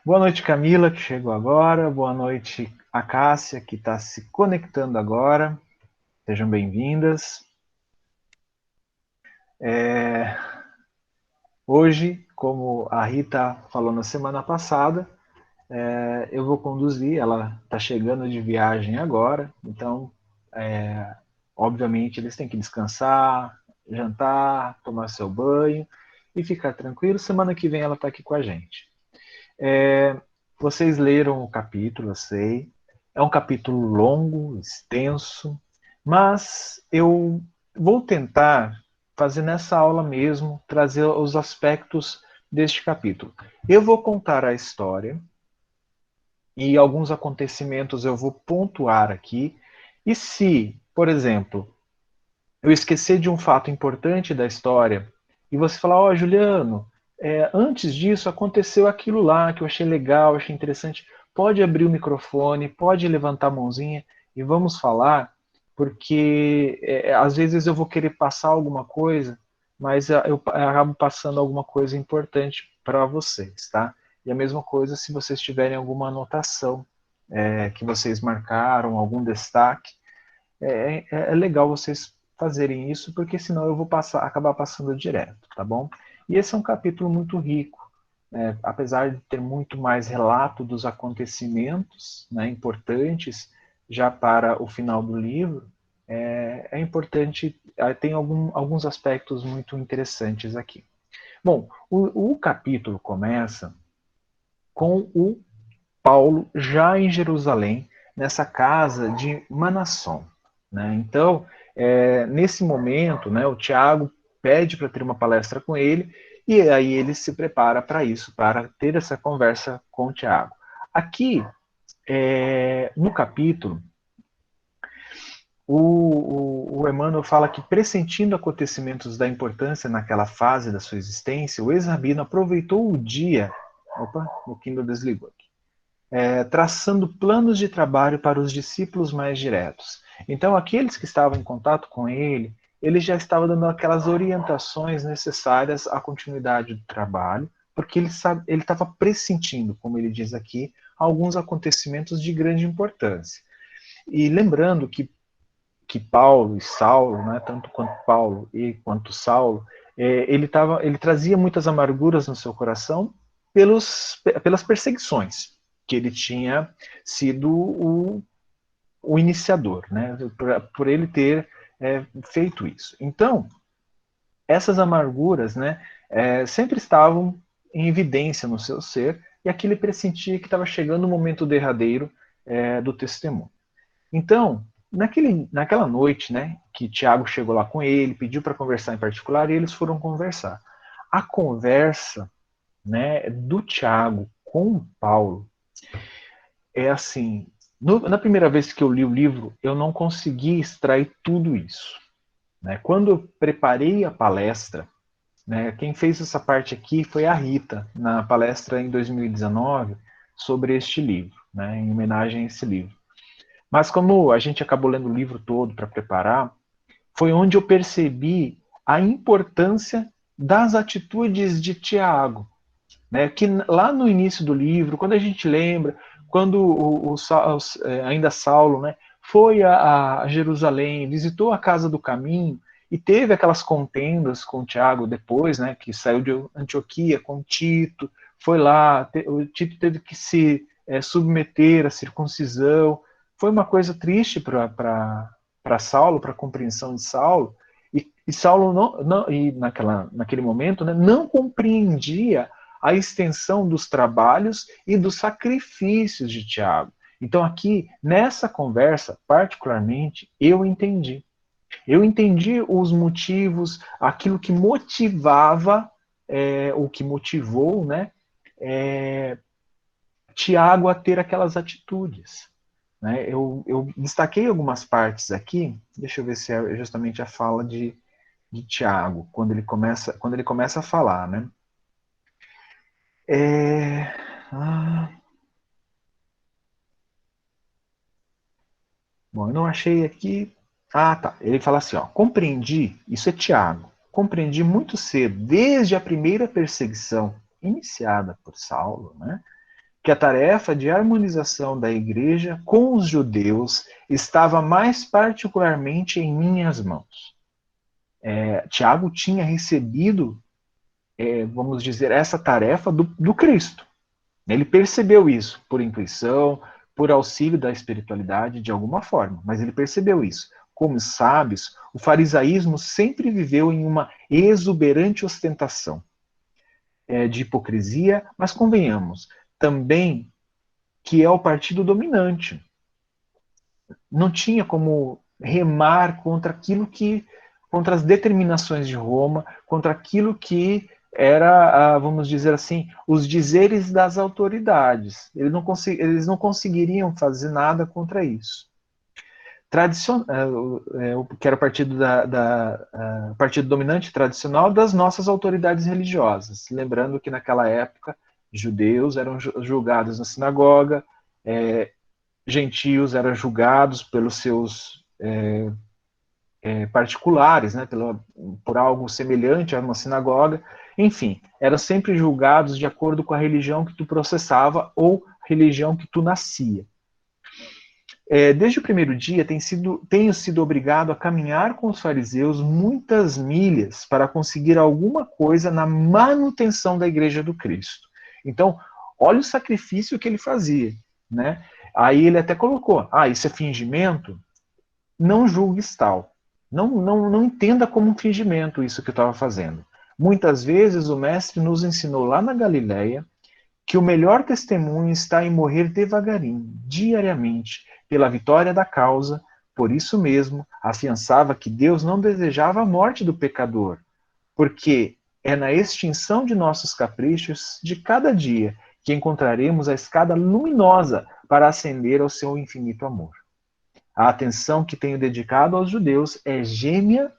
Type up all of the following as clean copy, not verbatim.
Boa noite, Camila, que chegou agora. Boa noite, a Cássia, que está se conectando agora. Sejam bem-vindas. É, Hoje, como a Rita falou na semana passada, eu vou conduzir. Ela está chegando de viagem agora, então, obviamente, eles têm que descansar, jantar, tomar seu banho e ficar tranquilo. Semana que vem ela está aqui com a gente. Vocês leram o capítulo, eu sei. É um capítulo longo, extenso, mas eu vou tentar fazer nessa aula mesmo, trazer os aspectos deste capítulo. Eu vou contar a história e alguns acontecimentos eu vou pontuar aqui. E se, por exemplo, eu esquecer de um fato importante da história e você falar, ó, Juliano, antes disso aconteceu aquilo lá que eu achei legal, achei interessante, pode abrir o microfone, pode levantar a mãozinha e vamos falar, porque às vezes eu vou querer passar alguma coisa, mas eu acabo passando alguma coisa importante para vocês, tá? E a mesma coisa se vocês tiverem alguma anotação que vocês marcaram, algum destaque, é legal vocês fazerem isso, porque senão eu vou acabar passando direto, tá bom? E esse é um capítulo muito rico, né? Apesar de ter muito mais relato dos acontecimentos, né, importantes já para o final do livro, é importante, tem alguns aspectos muito interessantes aqui. Bom, o capítulo começa com o Paulo já em Jerusalém, nessa casa de Manasson. Né? Então, nesse momento, né, o Tiago pede para ter uma palestra com ele, e aí ele se prepara para isso, para ter essa conversa com o Tiago. Aqui, no capítulo, o Emmanuel fala que, pressentindo acontecimentos da importância naquela fase da sua existência, o ex-rabino aproveitou o dia. Opa, o Kindle desligou aqui, traçando planos de trabalho para os discípulos mais diretos. Então, aqueles que estavam em contato com ele já estava dando aquelas orientações necessárias à continuidade do trabalho, porque ele estava pressentindo, como ele diz aqui, alguns acontecimentos de grande importância. E lembrando que Paulo e Saulo, né, tanto quanto Paulo e quanto Saulo, ele trazia muitas amarguras no seu coração pelas perseguições que ele tinha sido o iniciador, né, por ele ter feito isso. Então, essas amarguras, né, sempre estavam em evidência no seu ser, e aqui ele pressentia que estava chegando o momento derradeiro do testemunho. Então, naquela noite, né, que Tiago chegou lá com ele, pediu para conversar em particular, e eles foram conversar. A conversa, né, do Tiago com o Paulo é assim. Na primeira vez que eu li o livro, eu não consegui extrair tudo isso. Né? Quando eu preparei a palestra, né, quem fez essa parte aqui foi a Rita, na palestra em 2019 sobre este livro, né, em homenagem a esse livro. Mas como a gente acabou lendo o livro todo para preparar, foi onde eu percebi a importância das atitudes de Tiago. Né? Que lá no início do livro, quando a gente lembra, quando ainda Saulo, né, foi a Jerusalém, visitou a casa do caminho e teve aquelas contendas com Tiago depois, né, que saiu de Antioquia com Tito, foi lá, o Tito teve que se submeter à circuncisão. Foi uma coisa triste para Saulo, para a compreensão de Saulo, e Saulo naquele momento, né, não compreendia a extensão dos trabalhos e dos sacrifícios de Tiago. Então, aqui, nessa conversa, particularmente, eu entendi. Eu entendi os motivos, aquilo que motivava, o que motivou, né, Tiago a ter aquelas atitudes. Né? Eu destaquei algumas partes aqui, deixa eu ver se é justamente a fala de Tiago, quando ele começa a falar. Né? É... Ah, bom, eu não achei aqui. Ah, tá. Ele fala assim, ó, compreendi, isso é Tiago, compreendi muito cedo, desde a primeira perseguição iniciada por Saulo, né, que a tarefa de harmonização da igreja com os judeus estava mais particularmente em minhas mãos. Tiago tinha recebido, vamos dizer, essa tarefa do Cristo. Ele percebeu isso por intuição, por auxílio da espiritualidade, de alguma forma, mas ele percebeu isso. Como sábios, o farisaísmo sempre viveu em uma exuberante ostentação de hipocrisia, mas convenhamos, também que é o partido dominante. Não tinha como remar contra aquilo que, contra as determinações de Roma, contra aquilo que era, vamos dizer assim, os dizeres das autoridades. Eles não conseguiriam fazer nada contra isso. Que era o partido dominante tradicional das nossas autoridades religiosas. Lembrando que naquela época, judeus eram julgados na sinagoga, gentios eram julgados pelos seus particulares, né, por algo semelhante a uma sinagoga. Enfim, eram sempre julgados de acordo com a religião que tu processava ou religião que tu nascia. Desde o primeiro dia, tenho sido obrigado a caminhar com os fariseus muitas milhas para conseguir alguma coisa na manutenção da igreja do Cristo. Então, olha o sacrifício que ele fazia, né? Aí ele até colocou, isso é fingimento? Não julgues tal. Não entenda como um fingimento isso que eu estava fazendo. Muitas vezes o mestre nos ensinou lá na Galileia que o melhor testemunho está em morrer devagarinho, diariamente, pela vitória da causa. Por isso mesmo, afiançava que Deus não desejava a morte do pecador, porque é na extinção de nossos caprichos de cada dia que encontraremos a escada luminosa para ascender ao seu infinito amor. A atenção que tenho dedicado aos judeus é gêmea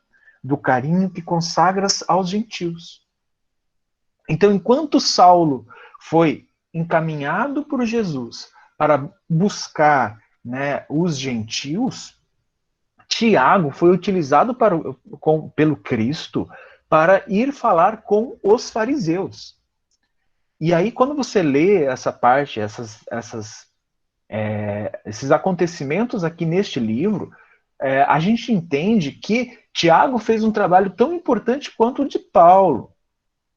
do carinho que consagras aos gentios. Então, enquanto Saulo foi encaminhado por Jesus para buscar, né, os gentios, Tiago foi utilizado pelo Cristo para ir falar com os fariseus. E aí, quando você lê essa parte, esses acontecimentos aqui neste livro, a gente entende que Tiago fez um trabalho tão importante quanto o de Paulo.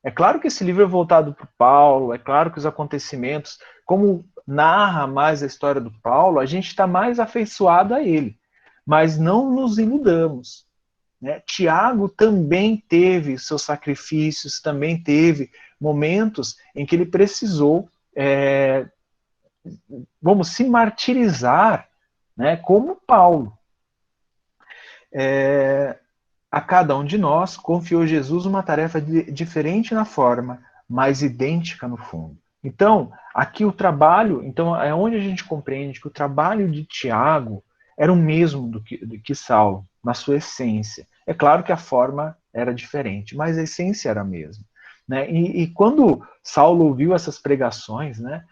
É claro que esse livro é voltado para Paulo, é claro que os acontecimentos, como narra mais a história do Paulo, a gente está mais afeiçoado a ele. Mas não nos iludamos, né? Tiago também teve seus sacrifícios, também teve momentos em que ele precisou, vamos se martirizar, né, como Paulo. A cada um de nós confiou Jesus uma tarefa diferente na forma, mas idêntica no fundo. Então, aqui o trabalho, então é onde a gente compreende que o trabalho de Tiago era o mesmo do que Saulo, na sua essência. É claro que a forma era diferente, mas a essência era a mesma. Né? E quando Saulo ouviu essas pregações, né,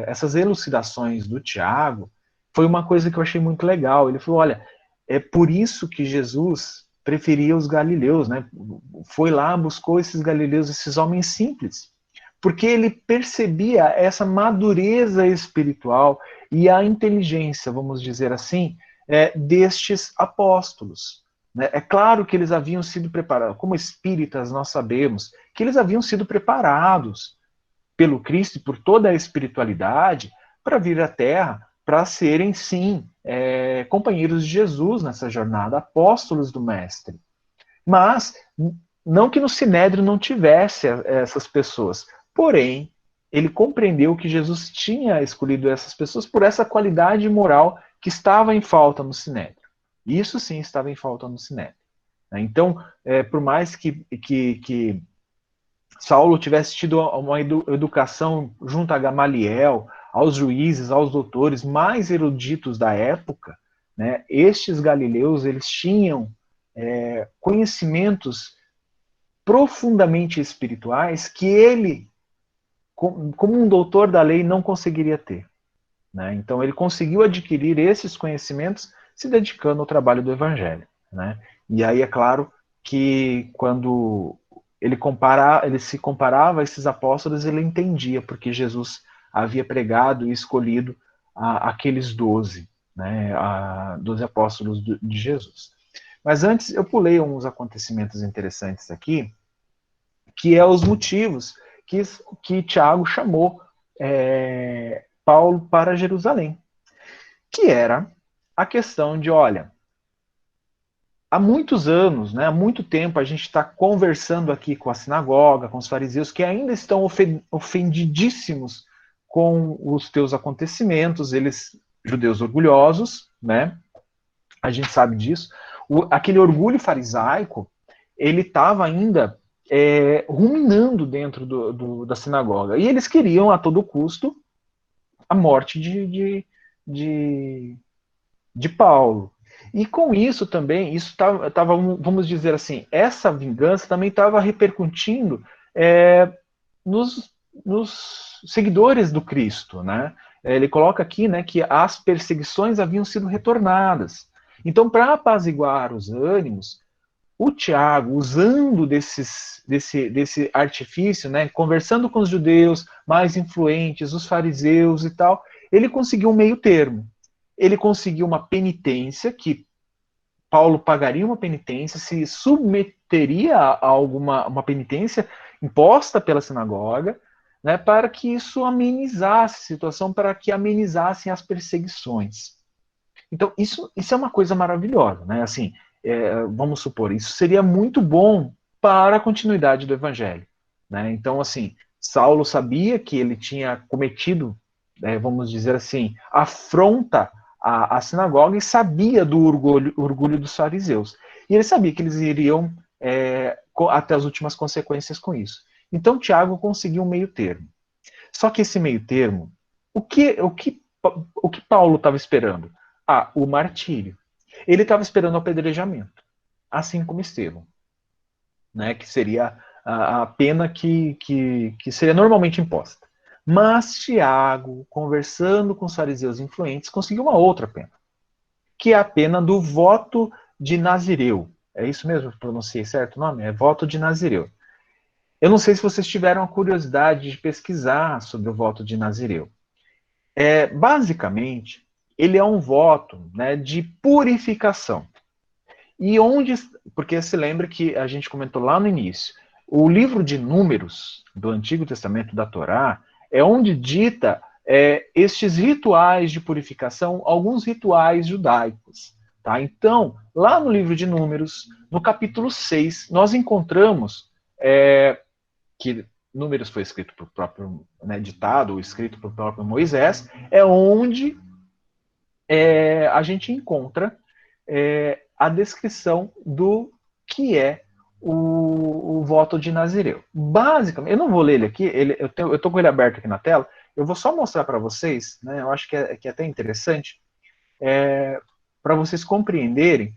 essas elucidações do Tiago, foi uma coisa que eu achei muito legal. Ele falou, olha, é por isso que Jesus preferia os galileus, né? Foi lá, buscou esses galileus, esses homens simples, porque ele percebia essa madureza espiritual e a inteligência, vamos dizer assim, destes apóstolos. Né? É claro que eles haviam sido preparados, como espíritas nós sabemos, que eles haviam sido preparados pelo Cristo e por toda a espiritualidade para vir à Terra, para serem, sim, companheiros de Jesus nessa jornada, apóstolos do Mestre. Mas, não que no Sinédrio não tivesse essas pessoas, porém, ele compreendeu que Jesus tinha escolhido essas pessoas por essa qualidade moral que estava em falta no Sinédrio. Isso sim estava em falta no Sinédrio. Então, por mais que Saulo tivesse tido uma educação junto a Gamaliel, aos juízes, aos doutores mais eruditos da época, né, estes galileus eles tinham conhecimentos profundamente espirituais que ele, como um doutor da lei, não conseguiria ter. Né? Então ele conseguiu adquirir esses conhecimentos se dedicando ao trabalho do evangelho. Né? E aí é claro que quando ele se comparava a esses apóstolos, ele entendia porque Jesus havia pregado e escolhido aqueles 12, né, 12 apóstolos de Jesus. Mas antes, eu pulei uns acontecimentos interessantes aqui, que é os motivos que Tiago chamou Paulo para Jerusalém, que era a questão de, olha, há muitos anos, né, há muito tempo, a gente está conversando aqui com a sinagoga, com os fariseus, que ainda estão ofendidíssimos com os teus acontecimentos, eles, judeus orgulhosos, né, a gente sabe disso, aquele orgulho farisaico, ele estava ainda ruminando dentro da sinagoga, e eles queriam, a todo custo, a morte de Paulo. E com isso também, isso estava, vamos dizer assim, essa vingança também estava repercutindo nos seguidores do Cristo, né? Ele coloca aqui, né, que as perseguições haviam sido retornadas. Então, para apaziguar os ânimos, o Tiago, usando desse artifício, né, conversando com os judeus mais influentes, os fariseus e tal, ele conseguiu um meio termo. Ele conseguiu uma penitência, que Paulo pagaria uma penitência, se submeteria a uma penitência imposta pela sinagoga, né, para que isso amenizasse a situação, para que amenizassem as perseguições. Então, isso é uma coisa maravilhosa, né? Assim, vamos supor, isso seria muito bom para a continuidade do evangelho, né? Então, assim, Saulo sabia que ele tinha cometido, vamos dizer assim, afronta à sinagoga e sabia do orgulho dos fariseus. E ele sabia que eles iriam até as últimas consequências com isso. Então, Tiago conseguiu um meio termo. Só que esse meio termo, o que Paulo estava esperando? O martírio. Ele estava esperando o apedrejamento, assim como Estevão, né, que seria a pena que seria normalmente imposta. Mas Tiago, conversando com os fariseus influentes, conseguiu uma outra pena, que é a pena do voto de Nazireu. É isso mesmo que pronunciei certo o nome? É voto de Nazireu. Eu não sei se vocês tiveram a curiosidade de pesquisar sobre o voto de Nazireu. Basicamente, ele é um voto, né, de purificação. E onde, porque se lembra que a gente comentou lá no início, o livro de Números do Antigo Testamento da Torá é onde dita estes rituais de purificação, alguns rituais judaicos. Tá? Então, lá no livro de Números, no capítulo 6, nós encontramos que Números foi escrito por próprio, né, ditado ou escrito por próprio Moisés, é onde a gente encontra a descrição do que é o voto de Nazireu. Basicamente, eu não vou ler ele aqui, eu estou com ele aberto aqui na tela, eu vou só mostrar para vocês, né, eu acho que é até interessante, para vocês compreenderem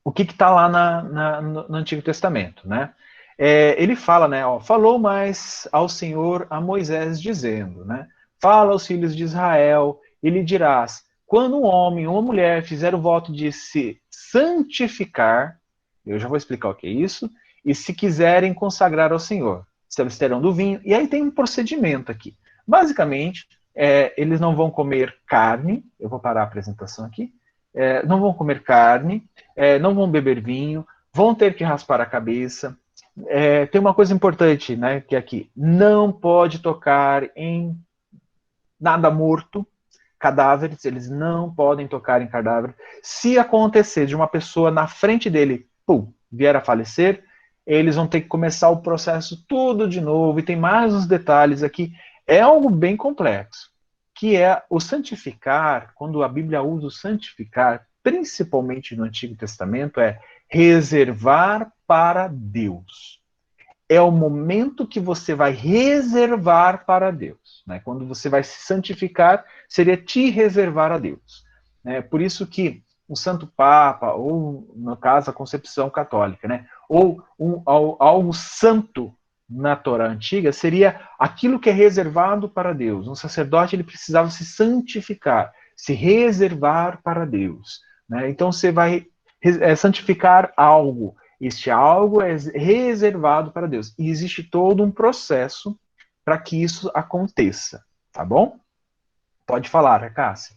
o que está lá no Antigo Testamento, né? Ele fala, né? Falou mais ao Senhor a Moisés dizendo, né? Fala aos filhos de Israel e lhe dirás: quando um homem ou uma mulher fizer o voto de se santificar, eu já vou explicar o que é isso, e se quiserem consagrar ao Senhor, se absterão do vinho, e aí tem um procedimento aqui. Basicamente, eles não vão comer carne, eu vou parar a apresentação aqui, não vão comer carne, não vão beber vinho, vão ter que raspar a cabeça. Tem uma coisa importante, né, que é aqui, não pode tocar em nada morto, cadáveres, eles não podem tocar em cadáver. Se acontecer de uma pessoa na frente dele, vier a falecer, eles vão ter que começar o processo tudo de novo, e tem mais uns detalhes aqui. É algo bem complexo, que é o santificar, quando a Bíblia usa o santificar, principalmente no Antigo Testamento, é reservar para Deus. É o momento que você vai reservar para Deus. Né? Quando você vai se santificar, seria te reservar a Deus. Né? Por isso que o Santo Papa, ou no caso a Concepção Católica, né? Ou algo santo na Torá antiga, seria aquilo que é reservado para Deus. Um sacerdote ele precisava se santificar, se reservar para Deus. Né? Então você vai santificar algo, Este algo é reservado para Deus. E existe todo um processo para que isso aconteça, tá bom? Pode falar, Cássia.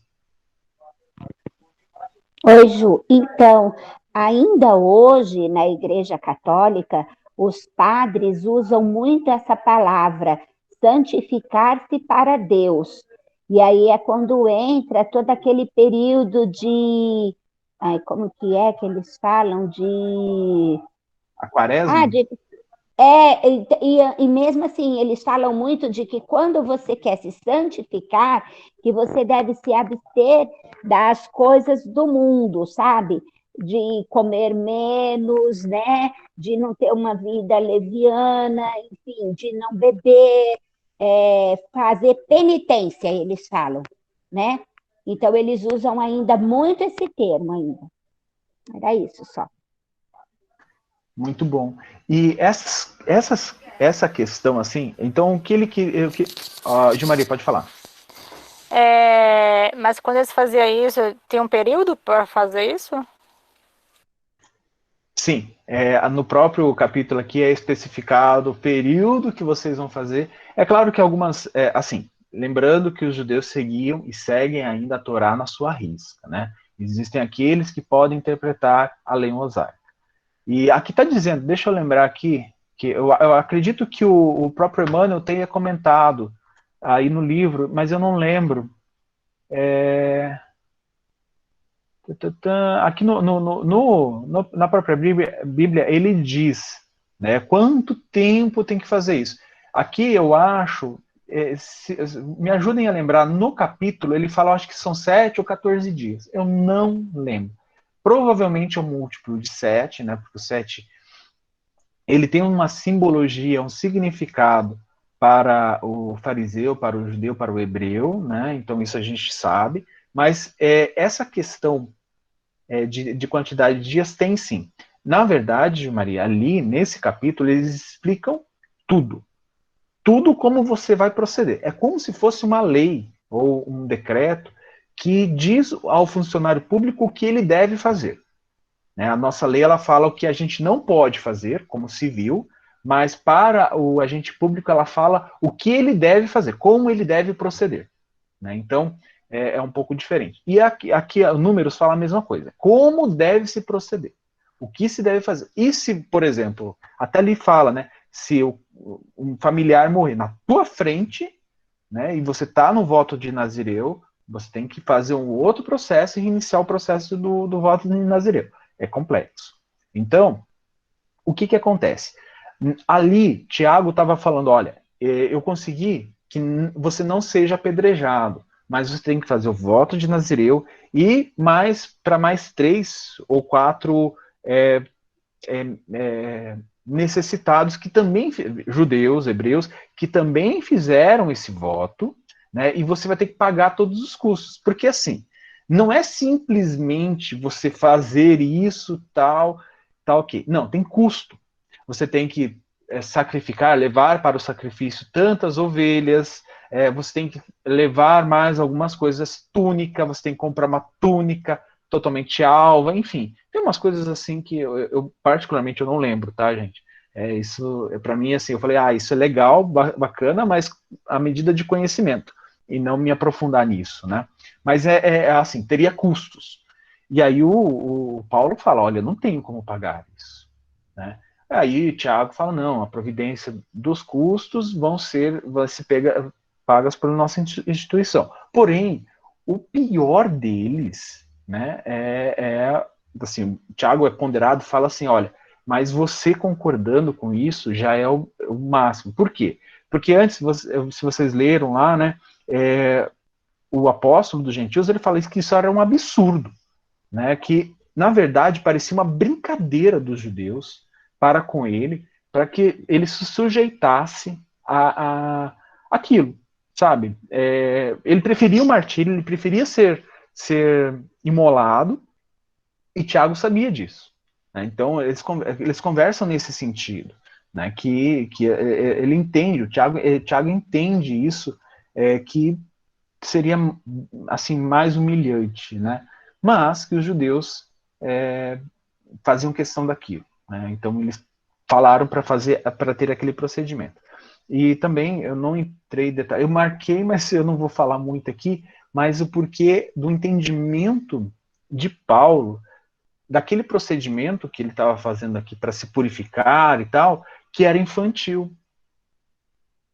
Oi, Ju. Então, ainda hoje na Igreja Católica, os padres usam muito essa palavra, santificar-se para Deus. E aí é quando entra todo aquele período de. Ai, como que eles falam? De. A Ah, quaresma? de e mesmo assim, eles falam muito de que quando você quer se santificar, que você deve se abster das coisas do mundo, sabe? De comer menos, né? De não ter uma vida leviana, enfim, de não beber, fazer penitência, eles falam, né? Então, eles usam ainda muito esse termo ainda. Era isso só. Muito bom. E essa questão, assim, então o que ele que. Gilmaria, pode falar. Mas quando eles faziam isso, tem um período para fazer isso? Sim, no próprio capítulo aqui é especificado o período que vocês vão fazer. É claro que algumas, assim, lembrando que os judeus seguiam e seguem ainda a Torá na sua risca, né? Existem aqueles que podem interpretar a lei mosaica. E aqui está dizendo, deixa eu lembrar aqui, que eu acredito que o próprio Emmanuel tenha comentado aí no livro, mas eu não lembro. Aqui na própria Bíblia, ele diz, né, quanto tempo tem que fazer isso. Aqui eu acho, me ajudem a lembrar, no capítulo ele fala, acho que são 7 ou 14 dias. Eu não lembro. Provavelmente é um múltiplo de 7, né, porque o 7 ele tem uma simbologia, um significado para o fariseu, para o judeu, para o hebreu, né? Então isso a gente sabe. Mas essa questão de quantidade de dias tem sim. Na verdade, Maria, ali nesse capítulo eles explicam tudo. Tudo como você vai proceder. É como se fosse uma lei ou um decreto que diz ao funcionário público o que ele deve fazer. Né? A nossa lei ela fala o que a gente não pode fazer como civil, mas para o agente público ela fala o que ele deve fazer, como ele deve proceder. Né? Então, é um pouco diferente. E aqui Números fala a mesma coisa. Como deve se proceder? O que se deve fazer? E se, por exemplo, até ali fala, né? Se um familiar morrer na tua frente, né, e você está no voto de Nazireu, você tem que fazer um outro processo e iniciar o processo do voto de Nazireu. É complexo. Então, o que acontece? Ali, Tiago estava falando, olha, eu consegui que você não seja apedrejado, mas você tem que fazer o voto de Nazireu e para mais 3 ou 4 é, necessitados que também, judeus, hebreus, que também fizeram esse voto, né, e você vai ter que pagar todos os custos. Porque assim, não é simplesmente você fazer isso, tal, tal, ok. Não, tem custo. Você tem que sacrificar, levar para o sacrifício tantas ovelhas, você tem que levar mais algumas coisas, túnica, você tem que comprar uma túnica totalmente alva, enfim. Tem umas coisas assim que eu particularmente eu não lembro, tá, gente? Isso, para mim, assim, eu falei, isso é legal, bacana, mas à medida de conhecimento, e não me aprofundar nisso, né? Mas assim, teria custos. E aí o Paulo fala, olha, não tenho como pagar isso, né? Aí Tiago fala, não, a providência dos custos vai ser pagas pela nossa instituição. Porém, o pior deles, né, assim, o Tiago é ponderado, fala assim, olha, mas você concordando com isso já é o máximo. Por quê? Porque antes, se vocês leram lá, né, o apóstolo dos gentios, ele fala que isso era um absurdo, né, que na verdade parecia uma brincadeira dos judeus para com ele, para que ele se sujeitasse a aquilo, sabe? Ele preferia o martírio, ele preferia ser imolado, e Tiago sabia disso. Né? Então, eles conversam nesse sentido, né? Que ele entende, Tiago entende isso, que seria assim mais humilhante, né? Mas que os judeus faziam questão daquilo. né? Então eles falaram para ter aquele procedimento. E também eu não entrei em detalhe, eu marquei, mas eu não vou falar muito aqui, mas o porquê do entendimento de Paulo daquele procedimento que ele estava fazendo aqui para se purificar e tal, que era infantil.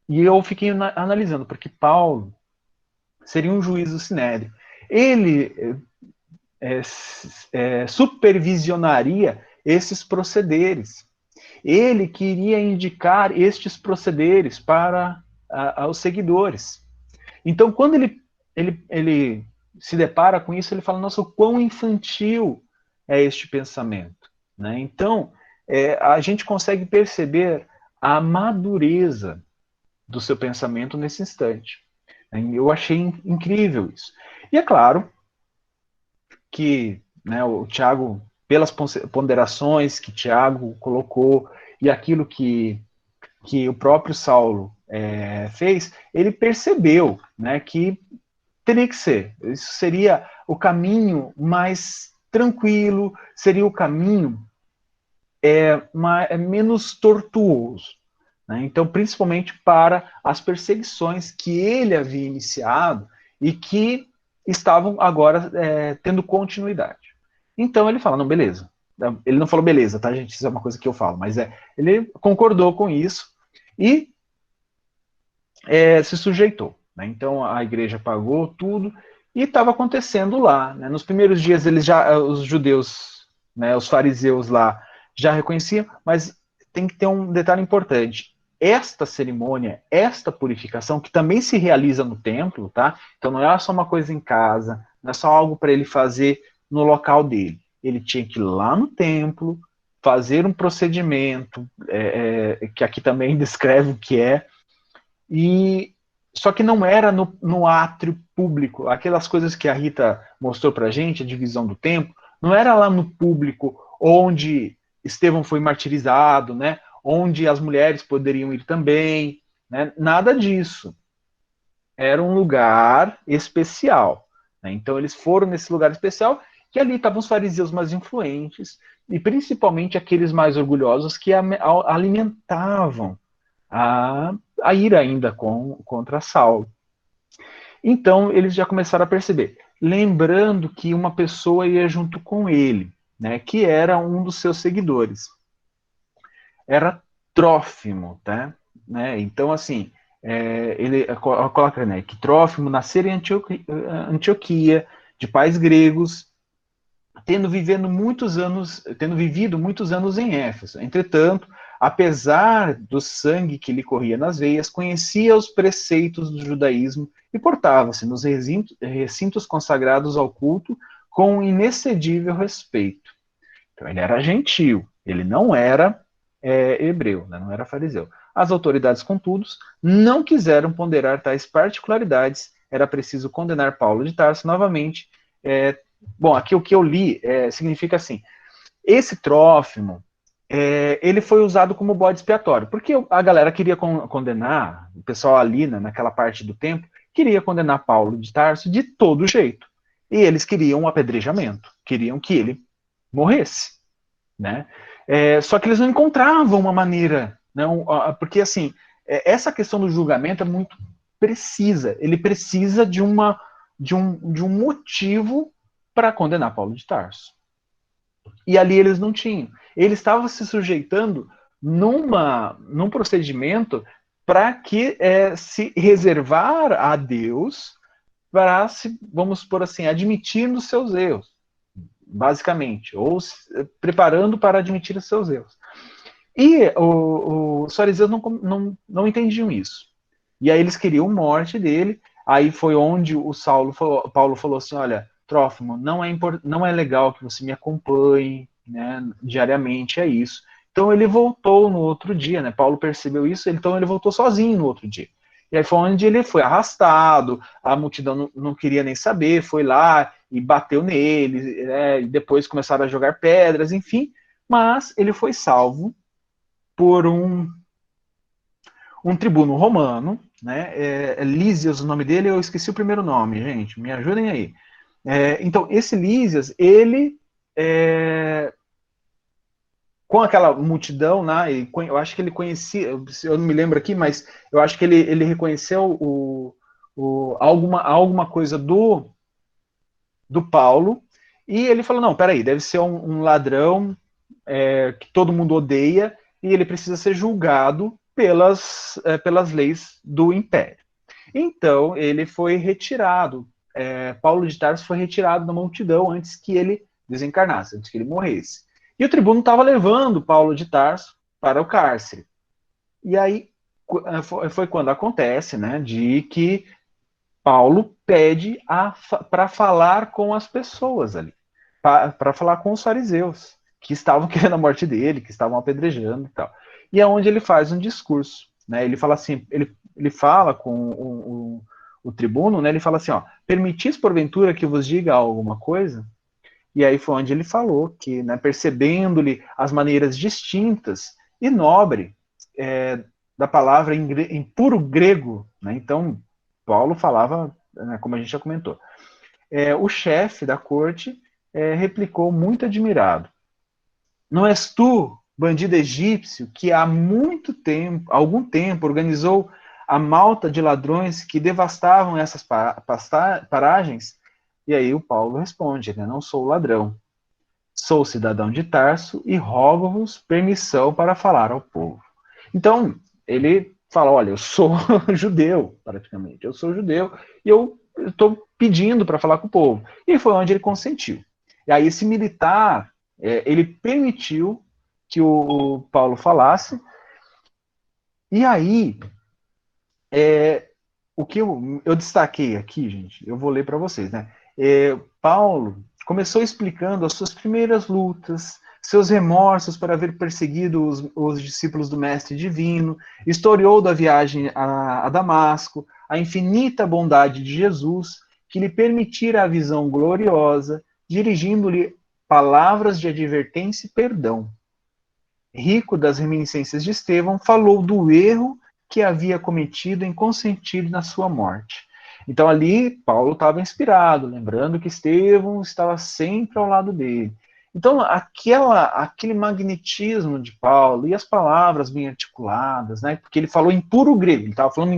E eu fiquei analisando, porque Paulo seria um juiz do Sinédrio. Ele supervisionaria esses procederes. Ele queria indicar estes procederes para os seguidores. Então, quando ele se depara com isso, ele fala, nossa, o quão infantil é este pensamento. Né? Então, a gente consegue perceber a madureza do seu pensamento nesse instante. Eu achei incrível isso. E é claro que, né, o Tiago, pelas ponderações que Tiago colocou e aquilo que o próprio Saulo fez, ele percebeu, né, que teria que ser. Isso seria o caminho mais tranquilo, seria o caminho menos tortuoso. Né? Então, principalmente para as perseguições que ele havia iniciado e que estavam agora tendo continuidade. Então ele fala, não, beleza. Ele não falou beleza, tá, gente? Isso é uma coisa que eu falo, mas ele concordou com isso e se sujeitou. Né? Então a igreja pagou tudo e estava acontecendo lá. Né? Nos primeiros dias os judeus, né, os fariseus lá já reconheciam, mas tem que ter um detalhe importante. Esta cerimônia, esta purificação, que também se realiza no templo, tá? Então não é só uma coisa em casa, não é só algo para ele fazer no local dele. Ele tinha que ir lá no templo, fazer um procedimento, que aqui também descreve o que é, só que não era no átrio público. Aquelas coisas que a Rita mostrou para a gente, a divisão do templo, não era lá no público, onde Estevão foi martirizado, né? Onde as mulheres poderiam ir também, né? Nada disso. Era um lugar especial. Né? Então eles foram nesse lugar especial, que ali estavam os fariseus mais influentes, e principalmente aqueles mais orgulhosos que alimentavam a ira ainda contra Saulo. Então eles já começaram a perceber, lembrando que uma pessoa ia junto com ele, né, que era um dos seus seguidores. Era Trófimo, tá? Né? Então, assim, ele coloca, né, que Trófimo nasceu em Antioquia, de pais gregos, tendo vivido muitos anos em Éfeso. Entretanto, apesar do sangue que lhe corria nas veias, conhecia os preceitos do judaísmo e portava-se nos recintos consagrados ao culto com inexcedível respeito. Então, ele era gentio, ele não era hebreu, né, não era fariseu. As autoridades, contudo, não quiseram ponderar tais particularidades. Era preciso condenar Paulo de Tarso novamente. Bom, aqui o que eu li significa assim, esse Trófimo, ele foi usado como bode expiatório, porque a galera queria condenar, o pessoal ali, né, naquela parte do templo, queria condenar Paulo de Tarso de todo jeito. E eles queriam um apedrejamento, queriam que ele morresse. Né? Só que eles não encontravam uma maneira, não, porque assim, essa questão do julgamento é muito precisa, ele precisa de um motivo para condenar Paulo de Tarso. E ali eles não tinham. Eles estavam se sujeitando num procedimento para que se reservar a Deus para se, vamos por assim, admitir nos seus erros, basicamente, ou preparando para admitir os seus erros. E os fariseus não entendiam isso. E aí eles queriam morte dele. Aí foi onde Paulo falou assim, olha, Trófimo, não é legal que você me acompanhe, né, diariamente, é isso. Então ele voltou no outro dia, né? Paulo percebeu isso, então ele voltou sozinho no outro dia. E aí foi onde ele foi arrastado, a multidão não queria nem saber, foi lá e bateu nele, e depois começaram a jogar pedras, enfim, mas ele foi salvo por um tribuno romano, né? Lísias, o nome dele, eu esqueci o primeiro nome, gente, me ajudem aí. Então, esse Lísias, ele com aquela multidão, né, eu acho que ele conhecia, eu não me lembro aqui, mas eu acho que ele reconheceu alguma coisa do Paulo, e ele falou, não, peraí, deve ser um ladrão que todo mundo odeia, e ele precisa ser julgado pelas leis do Império. Então, ele foi retirado, Paulo de Tarso foi retirado da multidão antes que ele desencarnasse, antes que ele morresse. E o tribuno estava levando Paulo de Tarso para o cárcere. E aí foi quando acontece, né, de que Paulo pede para falar com as pessoas ali, para falar com os fariseus, que estavam querendo a morte dele, que estavam apedrejando e tal. E é onde ele faz um discurso, né? Ele fala assim, ele fala com o tribuno, né? Ele fala assim, ó, permitis porventura que vos diga alguma coisa? E aí foi onde ele falou que, né, percebendo-lhe as maneiras distintas e nobre da palavra em puro grego, né? Então Paulo falava, né, como a gente já comentou. O chefe da corte replicou muito admirado: não és tu, bandido egípcio, que há algum tempo, organizou a malta de ladrões que devastavam essas paragens? E aí o Paulo responde, né, não sou ladrão, sou cidadão de Tarso e rogo-vos permissão para falar ao povo. Então, ele fala, olha, eu sou judeu, praticamente, eu sou judeu, e eu estou pedindo para falar com o povo. E foi onde ele consentiu. E aí esse militar, ele permitiu que o Paulo falasse, e aí, o que eu destaquei aqui, gente, eu vou ler para vocês, né? Paulo começou explicando as suas primeiras lutas, seus remorsos por haver perseguido os discípulos do Mestre Divino, historiou da viagem a Damasco, a infinita bondade de Jesus, que lhe permitira a visão gloriosa, dirigindo-lhe palavras de advertência e perdão. Rico das reminiscências de Estevão, falou do erro que havia cometido em consentir na sua morte. Então ali Paulo estava inspirado, lembrando que Estevão estava sempre ao lado dele. Então aquele magnetismo de Paulo e as palavras bem articuladas, né? Porque ele falou em puro grego, ele estava falando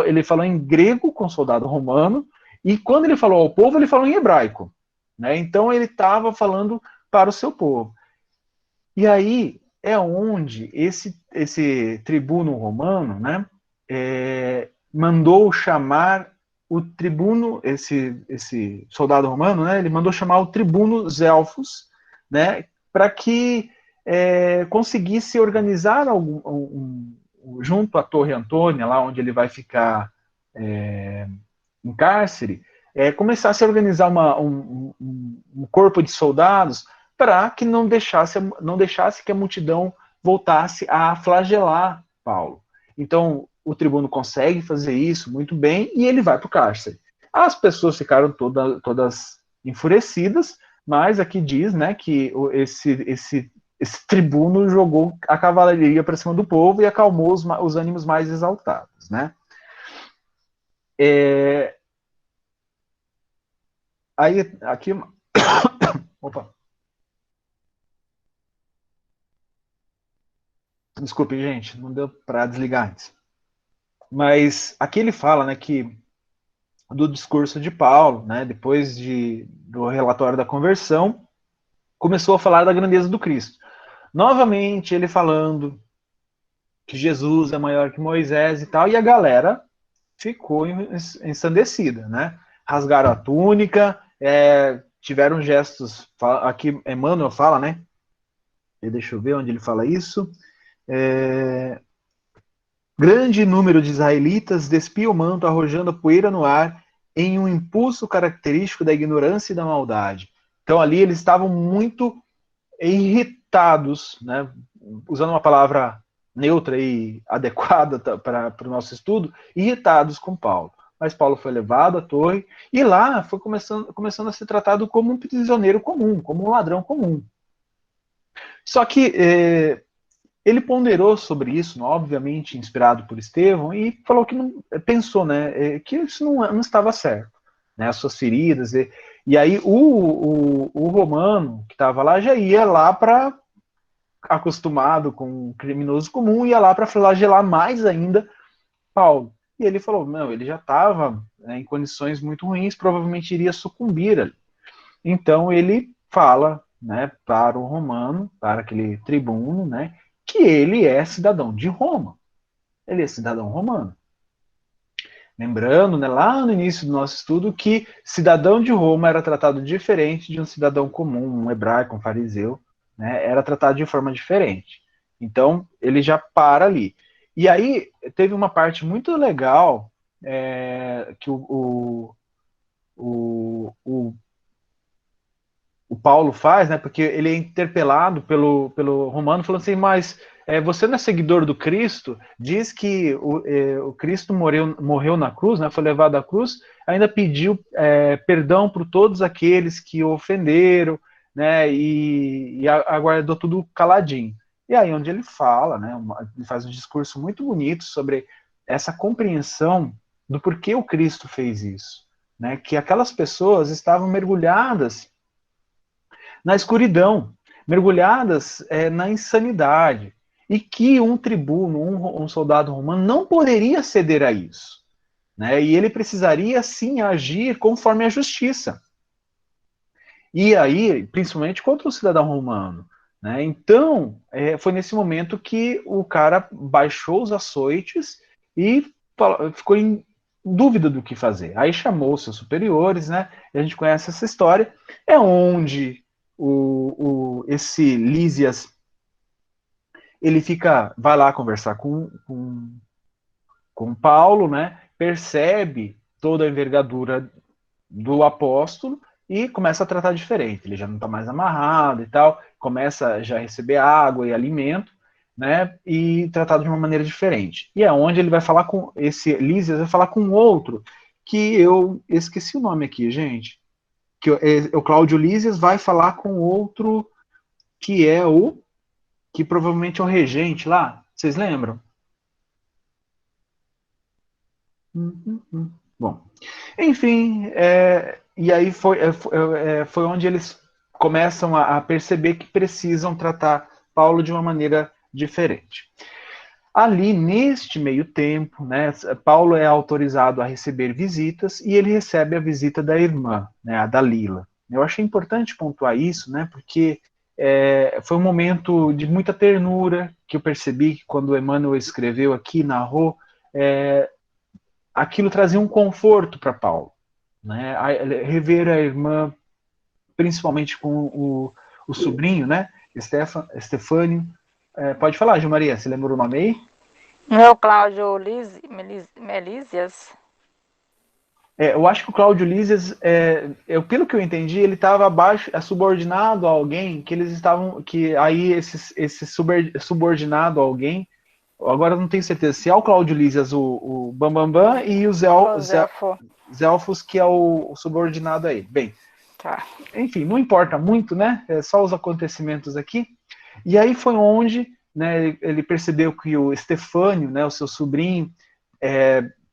ele falou em grego com o soldado romano, e quando ele falou ao povo, ele falou em hebraico, né? Então ele estava falando para o seu povo. E aí é onde esse tribuno romano, né, mandou chamar o tribuno, esse soldado romano, né, ele mandou chamar o tribuno Zelfos, né, para que conseguisse organizar junto à Torre Antônia, lá onde ele vai ficar em cárcere, começasse a organizar um corpo de soldados para que não deixasse que a multidão voltasse a flagelar Paulo. Então, o tribuno consegue fazer isso muito bem e ele vai para o cárcere. As pessoas ficaram todas enfurecidas, mas aqui diz, né, que esse tribuno jogou a cavalaria para cima do povo e acalmou os ânimos mais exaltados, né? Aí, aqui... Opa. Desculpe, gente, não deu para desligar antes. Mas aqui ele fala, né, que do discurso de Paulo, né, depois do relatório da conversão, começou a falar da grandeza do Cristo. Novamente ele falando que Jesus é maior que Moisés e tal, e a galera ficou ensandecida, né? Rasgaram a túnica, tiveram gestos, aqui Emmanuel fala, né? Deixa eu ver onde ele fala isso. Grande número de israelitas despia o manto, arrojando a poeira no ar, em um impulso característico da ignorância e da maldade. Então ali eles estavam muito irritados, né? Usando uma palavra neutra e adequada para o nosso estudo, irritados com Paulo. Mas Paulo foi levado à torre e lá foi começando a ser tratado como um prisioneiro comum, como um ladrão comum. Só que ele ponderou sobre isso, obviamente inspirado por Estevão, e falou que pensou, né, que isso não estava certo, né, as suas feridas. E aí o romano que estava lá já ia lá para, acostumado com o criminoso comum, ia lá para flagelar mais ainda Paulo. E ele falou, não, ele já estava, né, em condições muito ruins, provavelmente iria sucumbir ali. Então ele fala, né, para o romano, para aquele tribuno, né, que ele é cidadão de Roma. Ele é cidadão romano. Lembrando, né, lá no início do nosso estudo, que cidadão de Roma era tratado diferente de um cidadão comum, um hebraico, um fariseu, né, era tratado de forma diferente. Então, ele já para ali. E aí, teve uma parte muito legal que o Paulo faz, né, porque ele é interpelado pelo Romano, falando assim, mas você não é seguidor do Cristo? Diz que o Cristo morreu na cruz, né, foi levado à cruz, ainda pediu perdão por todos aqueles que o ofenderam, né, e aguardou tudo caladinho. E aí onde ele fala, né, ele faz um discurso muito bonito sobre essa compreensão do porquê o Cristo fez isso, né, que aquelas pessoas estavam mergulhadas na escuridão, mergulhadas na insanidade, e que um tribuno, um soldado romano, não poderia ceder a isso. Né? E ele precisaria, sim, agir conforme a justiça. E aí, principalmente contra o cidadão romano. Né? Então, foi nesse momento que o cara baixou os açoites e ficou em dúvida do que fazer. Aí chamou seus superiores, né? E a gente conhece essa história. É onde esse Lísias ele vai lá conversar com Paulo, né? Percebe toda a envergadura do apóstolo e começa a tratar diferente. Ele já não está mais amarrado e tal, começa já a receber água e alimento, né? E tratado de uma maneira diferente. E é onde ele vai falar com esse Lísias, vai falar com outro que eu esqueci o nome aqui, gente. Que o Cláudio Lísias vai falar com outro que é que provavelmente é o regente lá. Vocês lembram? Bom, enfim, e aí foi onde eles começam a perceber que precisam tratar Paulo de uma maneira diferente. Ali, neste meio tempo, né, Paulo é autorizado a receber visitas e ele recebe a visita da irmã, né, a Dalila. Eu achei importante pontuar isso, né, porque foi um momento de muita ternura que eu percebi que quando o Emmanuel escreveu aqui, narrou, aquilo trazia um conforto para Paulo. Né, rever a irmã, principalmente com o sobrinho, né, Estefânio. Pode falar, Gil Maria, você lembra o nome aí? Meu Cláudio Melísias. Eu acho que o Cláudio Lísias, pelo que eu entendi, ele estava abaixo, subordinado a alguém, que eles estavam, que aí esse subordinado a alguém, agora eu não tenho certeza se é o Cláudio Lísias o Bambambam e o Zelfos, que é o subordinado a ele. Bem, tá. Enfim, não importa muito, né? É só os acontecimentos aqui. E aí foi onde, né, ele percebeu que o Estefânio, né, o seu sobrinho,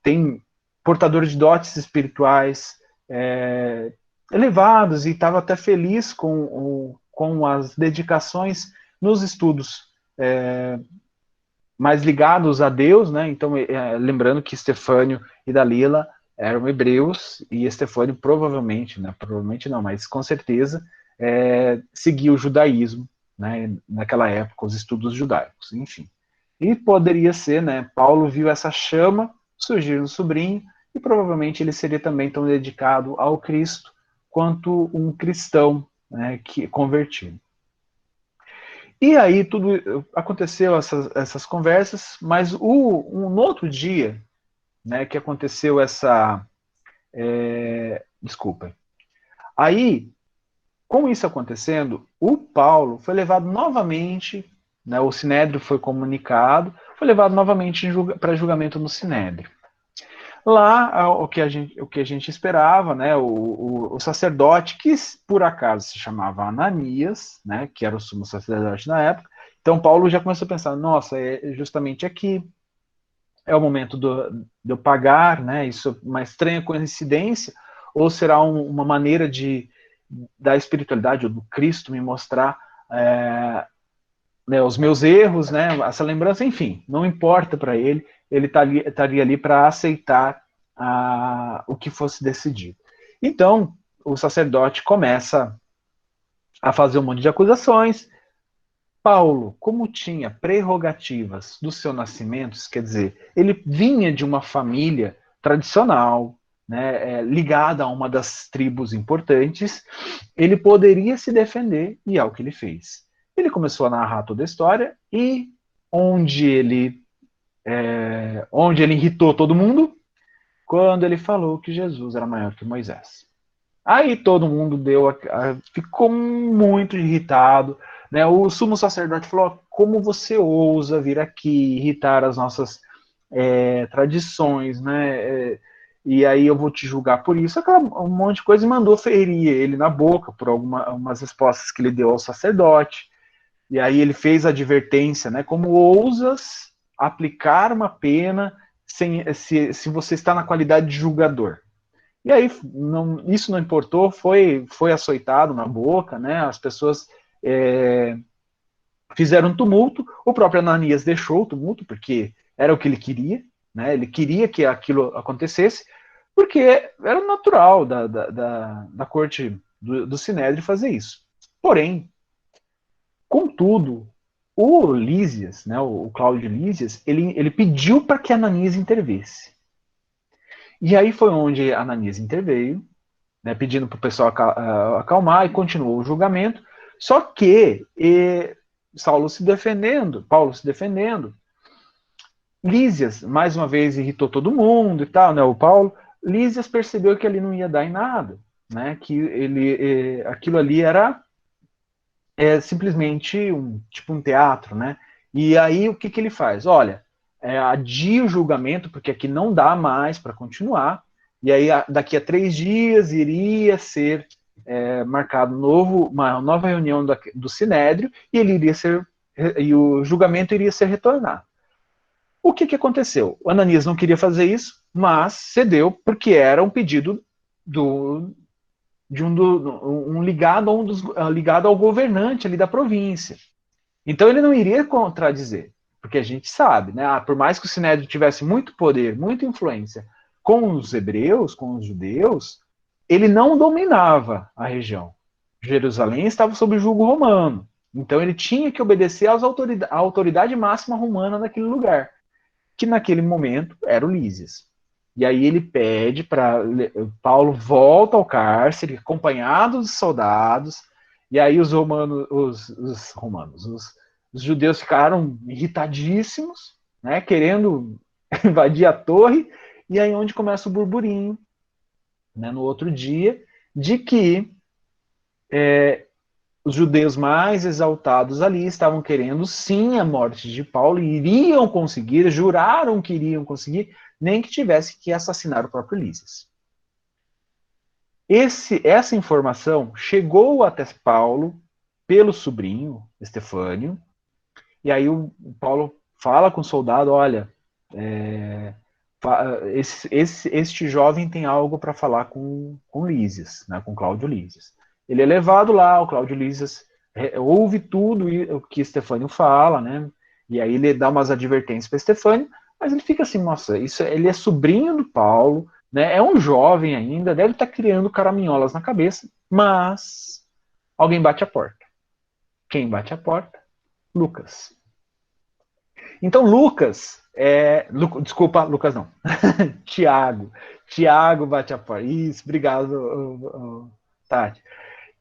tem portador de dotes espirituais elevados e estava até feliz com as dedicações nos estudos mais ligados a Deus, né? Então, lembrando que Estefânio e Dalila eram hebreus e Estefânio provavelmente não, mas com certeza seguia o judaísmo, né? Naquela época, os estudos judaicos, enfim. E poderia ser, né? Paulo viu essa chama surgir no sobrinho e provavelmente ele seria também tão dedicado ao Cristo quanto um cristão, né, que convertido. E aí tudo aconteceu, essas conversas, mas no outro dia, né, que aconteceu desculpa. Aí, com isso acontecendo, o Paulo foi levado novamente, né, o Sinédrio foi comunicado, foi levado novamente para julgamento no Sinédrio. Lá, o que a gente esperava, né, o sacerdote, que por acaso se chamava Ananias, né, que era o sumo sacerdote na época, então Paulo já começou a pensar, nossa, é justamente aqui, é o momento de eu pagar, né, isso é uma estranha coincidência, ou será uma maneira da espiritualidade, ou do Cristo me mostrar né, os meus erros, né, essa lembrança, enfim, não importa para ele, ele estaria ali para aceitar o que fosse decidido. Então, o sacerdote começa a fazer um monte de acusações. Paulo, como tinha prerrogativas do seu nascimento, quer dizer, ele vinha de uma família tradicional, né, ligada a uma das tribos importantes, ele poderia se defender, e é o que ele fez. Ele começou a narrar toda a história, e onde ele irritou todo mundo, quando ele falou que Jesus era maior que Moisés. Aí todo mundo ficou muito irritado, né? O sumo sacerdote falou: como você ousa vir aqui irritar as nossas tradições, né? E aí eu vou te julgar por isso, um monte de coisa, e mandou ferir ele na boca por algumas respostas que ele deu ao sacerdote. E aí ele fez a advertência, né? Como ousas aplicar uma pena se você está na qualidade de julgador? E aí isso não importou, foi açoitado na boca, né? As pessoas fizeram um tumulto, o próprio Ananias deixou o tumulto, porque era o que ele queria, né? Ele queria que aquilo acontecesse, porque era natural da corte do Sinédrio fazer isso. Porém, contudo, o Lísias, né, o Cláudio Lísias, ele pediu para que Ananias intervisse. E aí foi onde Ananias interveio, né, pedindo para o pessoal acalmar, e continuou o julgamento. Só que Paulo se defendendo, Lísias, mais uma vez, irritou todo mundo e tal, né, o Paulo. Lísias percebeu que ali não ia dar em nada, né, que aquilo ali era simplesmente um teatro, né? E aí o que ele faz? Olha, adia o julgamento, porque aqui não dá mais para continuar, e aí daqui a 3 dias iria ser marcado uma nova reunião do Sinédrio, e o julgamento iria ser retornado. O que aconteceu? O Ananias não queria fazer isso, mas cedeu porque era um pedido ligado ao governante ali da província. Então ele não iria contradizer, porque a gente sabe, né? Por mais que o Sinédrio tivesse muito poder, muita influência com os hebreus, com os judeus, ele não dominava a região. Jerusalém estava sob o jugo romano. Então ele tinha que obedecer à autoridade máxima romana naquele lugar, que naquele momento era o Lísias. E aí ele pede para Paulo volta ao cárcere, acompanhado dos soldados, e aí os judeus ficaram irritadíssimos, né, querendo invadir a torre, e aí onde começa o burburinho, né, no outro dia, de que os judeus mais exaltados ali estavam querendo sim a morte de Paulo, e iriam conseguir, juraram que iriam conseguir, nem que tivesse que assassinar o próprio Lísias. Essa informação chegou até Paulo pelo sobrinho, Estefânio, e aí o Paulo fala com o soldado: olha, este jovem tem algo para falar com Lísias, né, com Cláudio Lísias. Ele é levado lá, o Cláudio Lísias ouve tudo o que Estefânio fala, né, e aí ele dá umas advertências para Estefânio, mas ele fica assim: nossa, ele é sobrinho do Paulo, né, é um jovem ainda, deve estar criando caraminholas na cabeça, mas alguém bate a porta. Quem bate a porta? Lucas. Então Lucas, desculpa, Lucas não, Tiago bate a porta. Isso, obrigado, Tati.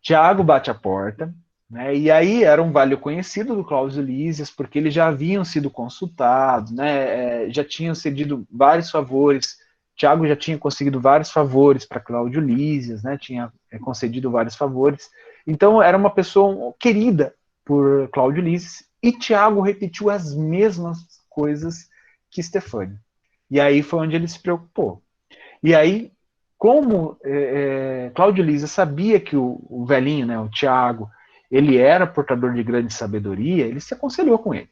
Tiago bate a porta, né? E aí era um velho conhecido do Cláudio Lísias, porque eles já haviam sido consultados, né? Já tinham cedido vários favores. Tiago já tinha conseguido vários favores para Cláudio Lísias, né? Tinha concedido vários favores. Então era uma pessoa querida por Cláudio Lísias, e Tiago repetiu as mesmas coisas que Estefânio. E aí foi onde ele se preocupou. E aí, como Cláudio Lísias sabia que o velhinho, né, o Tiago, ele era portador de grande sabedoria, ele se aconselhou com ele.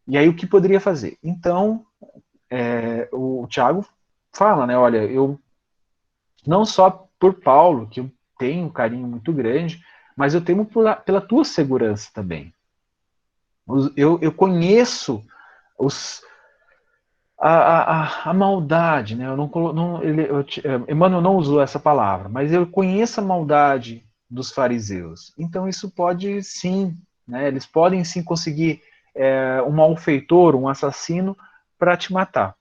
E aí o que poderia fazer? Então, o Tiago fala, né, olha, eu não só por Paulo, que eu tenho um carinho muito grande, mas eu temo pela tua segurança também. Eu conheço a maldade, né? Emmanuel não usou essa palavra, mas eu conheço a maldade dos fariseus. Então isso pode sim, né? Eles podem sim conseguir um malfeitor, um assassino, para te matar.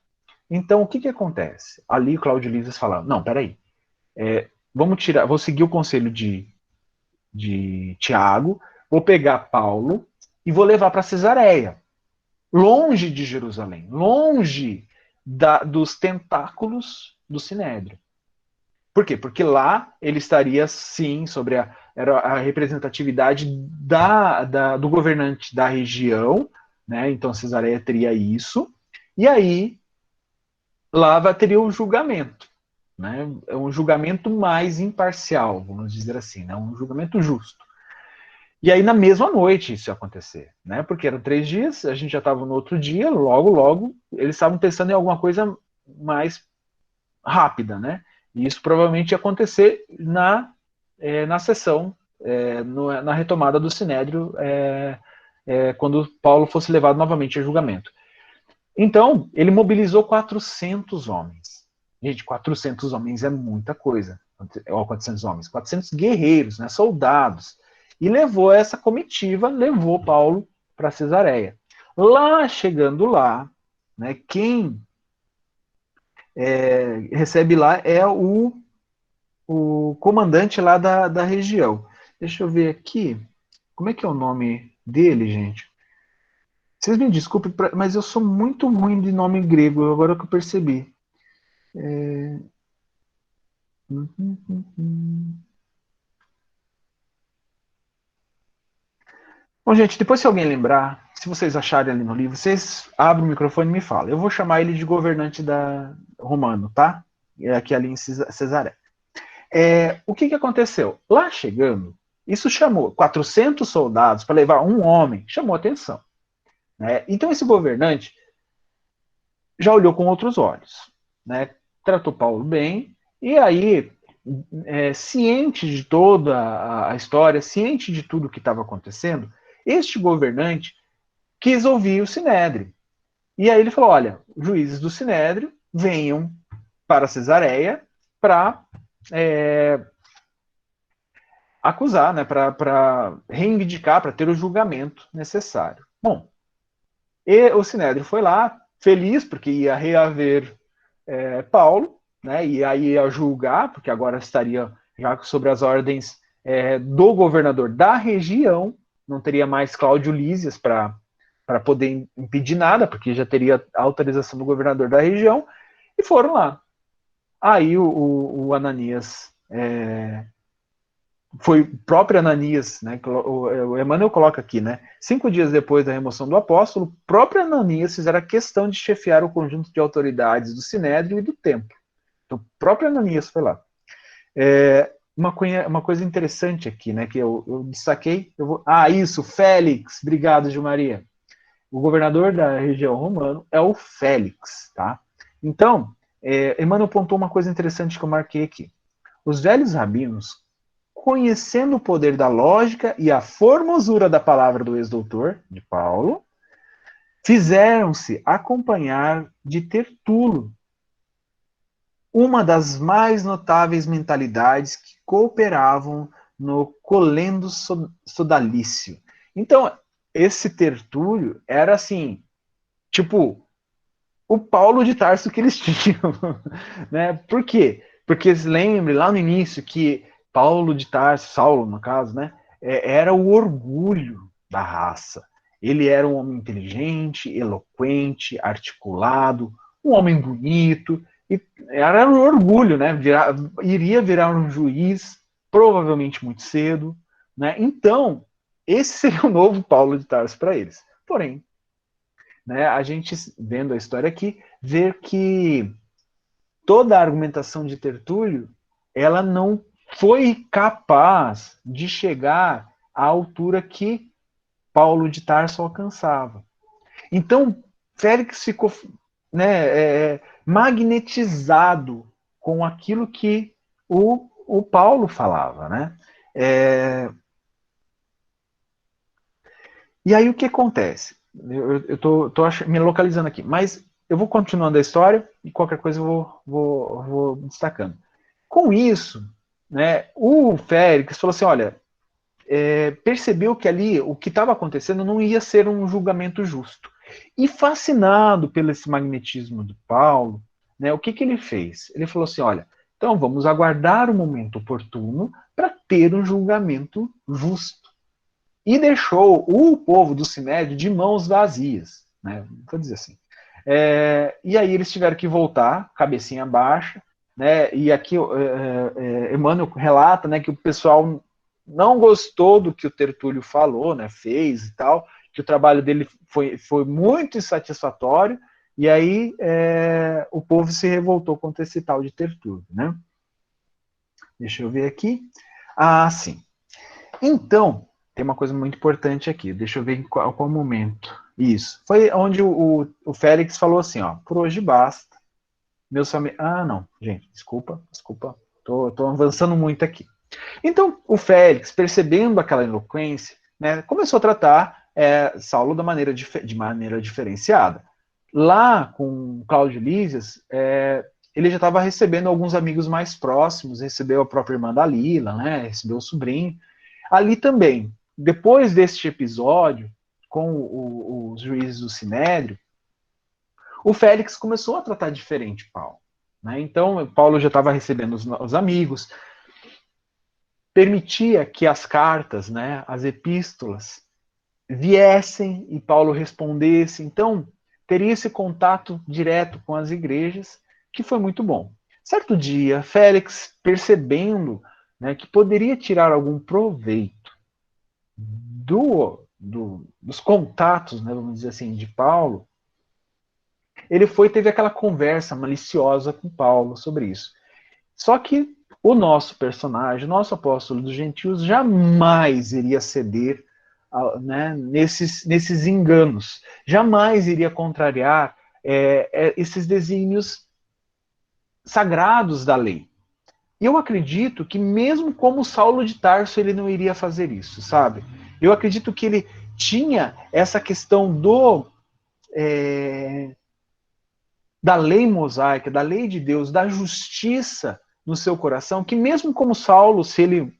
Então o que acontece? Ali Cláudio Livres fala, não, peraí, vou seguir o conselho de Tiago, vou pegar Paulo e vou levar para Cesareia, longe de Jerusalém, longe dos tentáculos do Sinédrio. Por quê? Porque lá ele estaria, sim, sobre a representatividade do governante da região, né? Então Cesareia teria isso, e aí lá teria o julgamento, né? É um julgamento mais imparcial, vamos dizer assim, né? Um julgamento justo. E aí, na mesma noite, isso ia acontecer, né? Porque eram 3 dias, a gente já estava no outro dia, logo, eles estavam pensando em alguma coisa mais rápida, né? E isso provavelmente ia acontecer na sessão, na retomada do Sinédrio, quando Paulo fosse levado novamente a julgamento. Então, ele mobilizou 400 homens. Gente, 400 homens é muita coisa. 400 homens, 400 guerreiros, né? Soldados. E levou essa comitiva, levou Paulo para Cesareia. Chegando lá, né, quem recebe lá é o comandante lá da região. Deixa eu ver aqui, como é que é o nome dele, gente? Vocês me desculpem, mas eu sou muito ruim de nome grego, agora que eu percebi. Bom, gente, depois se alguém lembrar, se vocês acharem ali no livro, vocês abrem o microfone e me falam. Eu vou chamar ele de governante romano, tá? Aqui ali em Cesareia. O que aconteceu? Lá chegando, isso chamou 400 soldados para levar um homem, chamou atenção. Né? Então esse governante já olhou com outros olhos, né? Tratou Paulo bem, e aí, ciente de toda a história, ciente de tudo que estava acontecendo, este governante quis ouvir o Sinédrio. E aí ele falou, olha, juízes do Sinédrio, venham para Cesareia para acusar, né, para reivindicar, para ter o julgamento necessário. Bom, e o Sinédrio foi lá, feliz, porque ia reaver Paulo, né, e aí ia julgar, porque agora estaria já sobre as ordens do governador da região, não teria mais Cláudio Lísias para poder impedir nada, porque já teria a autorização do governador da região, e foram lá. Aí o Ananias foi o próprio Ananias, né? O Emmanuel coloca aqui, né? 5 dias depois da remoção do apóstolo, o próprio Ananias fizeram a questão de chefiar o conjunto de autoridades do Sinédrio e do templo. Então, o próprio Ananias foi lá. Uma coisa interessante aqui, né? Que eu destaquei. Isso, Félix. Obrigado, Gilmaria. O governador da região romana é o Félix, tá? Então, Emmanuel pontuou uma coisa interessante que eu marquei aqui. Os velhos rabinos, conhecendo o poder da lógica e a formosura da palavra do ex-doutor, de Paulo, fizeram-se acompanhar de Tertulo, uma das mais notáveis mentalidades que cooperavam no colendo sodalício. Então, esse Tertúlio era assim, tipo, o Paulo de Tarso que eles tinham. Né? Por quê? Porque lembre lá no início que Paulo de Tarso, Saulo no caso, né, era o orgulho da raça. Ele era um homem inteligente, eloquente, articulado, um homem bonito, e era um orgulho, né? Iria virar um juiz, provavelmente muito cedo. Né? Então, esse seria o novo Paulo de Tarso para eles. Porém, né, a gente, vendo a história aqui, vê que toda a argumentação de Tertúlio, ela não foi capaz de chegar à altura que Paulo de Tarso alcançava. Então, Félix ficou, né, magnetizado com aquilo que o o Paulo falava, né? E aí o que acontece? Eu tô me localizando aqui, mas eu vou continuando a história e qualquer coisa eu vou destacando. Com isso, né, o Félix falou assim, olha, percebeu que ali o que estava acontecendo não ia ser um julgamento justo. E fascinado pelo esse magnetismo do Paulo, né, o que ele fez? Ele falou assim, olha, então vamos aguardar o momento oportuno para ter um julgamento justo. E deixou o povo do Sinédrio de mãos vazias, né, vou dizer assim. E aí eles tiveram que voltar, cabecinha baixa, né, e aqui Emmanuel relata, né, que o pessoal não gostou do que o Tertúlio falou, né, fez e tal, que o trabalho dele foi muito insatisfatório, e aí o povo se revoltou contra esse tal de Tertúlio, né? Deixa eu ver aqui. Ah, sim. Então, tem uma coisa muito importante aqui, deixa eu ver em qual momento. Isso, foi onde o Félix falou assim, ó, por hoje basta, meus familiares... Ah, não, gente, desculpa, tô avançando muito aqui. Então, o Félix, percebendo aquela eloquência, né, começou a tratar Saulo de maneira diferenciada. Lá, com Cláudio Lísias, ele já estava recebendo alguns amigos mais próximos, recebeu a própria irmã Dalila, né, recebeu o sobrinho. Ali também, depois deste episódio, com os juízes do Sinédrio, o Félix começou a tratar diferente Paulo. Né? Então, Paulo já estava recebendo os amigos, permitia que as cartas, né, as epístolas, viessem e Paulo respondesse. Então, teria esse contato direto com as igrejas, que foi muito bom. Certo dia, Félix, percebendo, né, que poderia tirar algum proveito dos contatos, né, vamos dizer assim, de Paulo, ele teve aquela conversa maliciosa com Paulo sobre isso. Só que o nosso personagem, o nosso apóstolo dos gentios, jamais iria ceder, né, nesses enganos, jamais iria contrariar esses desígnios sagrados da lei. E eu acredito que mesmo como Saulo de Tarso, ele não iria fazer isso, sabe? Eu acredito que ele tinha essa questão da lei mosaica, da lei de Deus, da justiça no seu coração, que mesmo como Saulo, se ele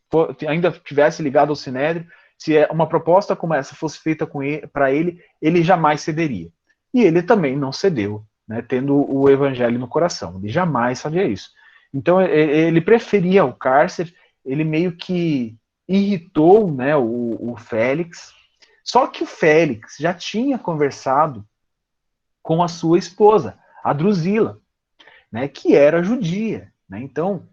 ainda tivesse ligado ao Sinédrio, se uma proposta como essa fosse feita para ele, ele jamais cederia. E ele também não cedeu, né, tendo o evangelho no coração. Ele jamais faria isso. Então ele preferia o cárcere, ele meio que irritou, né, o Félix. Só que o Félix já tinha conversado com a sua esposa, a Drusila, né, que era judia. Né? Então,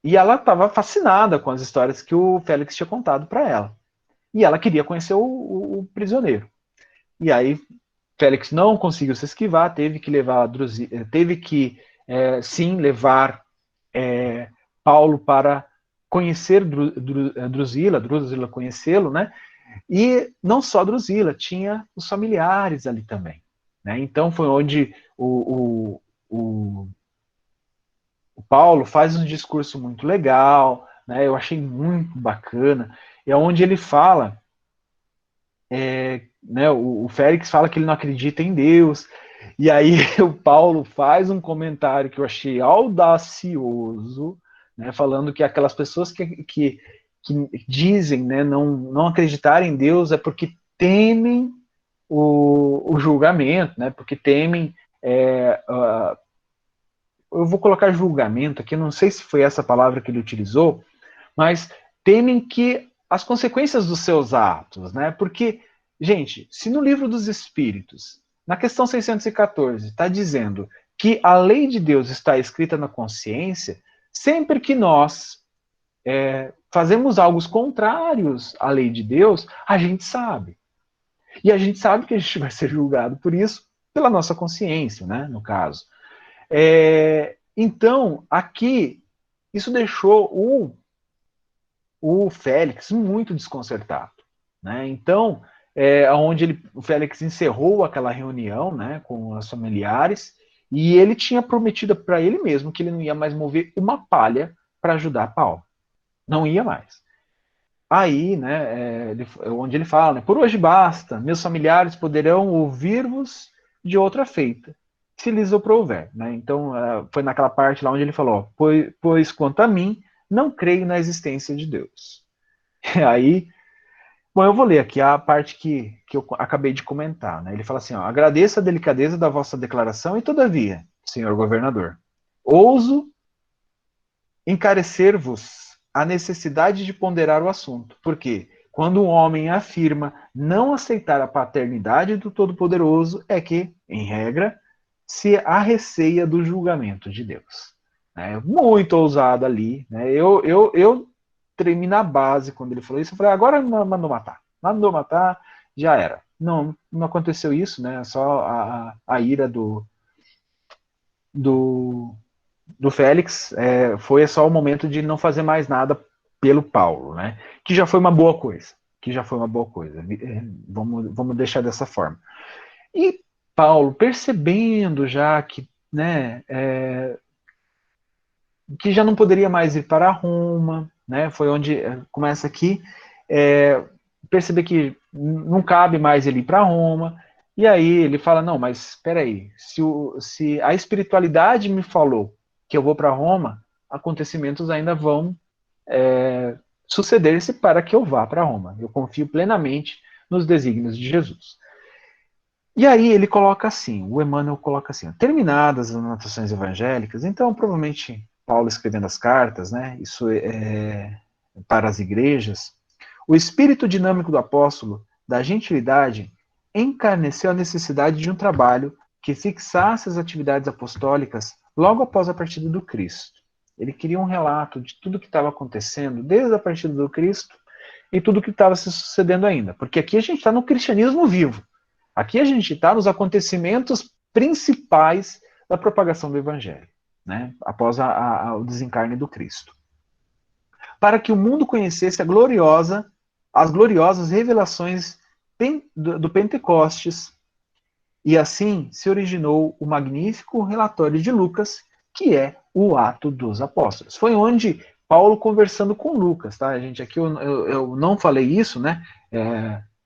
e ela estava fascinada com as histórias que o Félix tinha contado para ela. E ela queria conhecer o prisioneiro. E aí Félix não conseguiu se esquivar, teve que levar sim levar Paulo para conhecer Drusila conhecê-lo, né? E não só Drusila, tinha os familiares ali também. Né? Então foi onde o Paulo faz um discurso muito legal, né? Eu achei muito bacana, é onde ele fala, né, o Félix fala que ele não acredita em Deus, e aí o Paulo faz um comentário que eu achei audacioso, né, falando que aquelas pessoas que dizem, né, não acreditar em Deus é porque temem o julgamento, né, porque temem eu vou colocar julgamento aqui, não sei se foi essa palavra que ele utilizou, mas temem que as consequências dos seus atos, né? Porque, gente, se no livro dos Espíritos, na questão 614, está dizendo que a lei de Deus está escrita na consciência, sempre que nós fazemos algo contrários à lei de Deus, a gente sabe. E a gente sabe que a gente vai ser julgado por isso, pela nossa consciência, né? No caso. Então, aqui, isso deixou o Félix muito desconcertado. Né? Então, onde o Félix encerrou aquela reunião, né, com os familiares, e ele tinha prometido para ele mesmo que ele não ia mais mover uma palha para ajudar Paulo. Não ia mais. Aí, né, onde ele fala, né, por hoje basta, meus familiares poderão ouvir-vos de outra feita, se lhes aprouver. Né? Então, foi naquela parte lá onde ele falou, pois quanto a mim, não creio na existência de Deus. Aí, bom, eu vou ler aqui a parte que eu acabei de comentar. Né? Ele fala assim, ó, agradeço a delicadeza da vossa declaração e, todavia, senhor governador, ouso encarecer-vos a necessidade de ponderar o assunto, porque quando um homem afirma não aceitar a paternidade do Todo-Poderoso, é que, em regra, se arreceia do julgamento de Deus. É muito ousado ali. Né? Eu tremi na base quando ele falou isso. Eu falei, agora mandou matar. Mandou matar, já era. Não aconteceu isso, né? Só a ira do Félix foi só o momento de não fazer mais nada pelo Paulo, né? Que já foi uma boa coisa. Vamos deixar dessa forma. E Paulo, percebendo já que, né, que já não poderia mais ir para Roma, né? Foi onde começa aqui, perceber que não cabe mais ele ir para Roma. E aí ele fala, não, mas espera aí, se a espiritualidade me falou que eu vou para Roma, acontecimentos ainda vão suceder-se para que eu vá para Roma. Eu confio plenamente nos desígnios de Jesus. E aí ele coloca assim, o Emmanuel coloca assim, terminadas as anotações evangélicas, então provavelmente Paulo escrevendo as cartas, né, isso para as igrejas, o espírito dinâmico do apóstolo, da gentilidade, encarneceu a necessidade de um trabalho que fixasse as atividades apostólicas logo após a partida do Cristo. Ele queria um relato de tudo que estava acontecendo desde a partida do Cristo e tudo que estava se sucedendo ainda. Porque aqui a gente está no cristianismo vivo. Aqui a gente está nos acontecimentos principais da propagação do Evangelho, né? Após o desencarne do Cristo. Para que o mundo conhecesse as gloriosas revelações do Pentecostes, e assim se originou o magnífico relatório de Lucas, que é o Ato dos Apóstolos. Foi onde Paulo conversando com Lucas, tá, gente? Aqui eu não falei isso, né?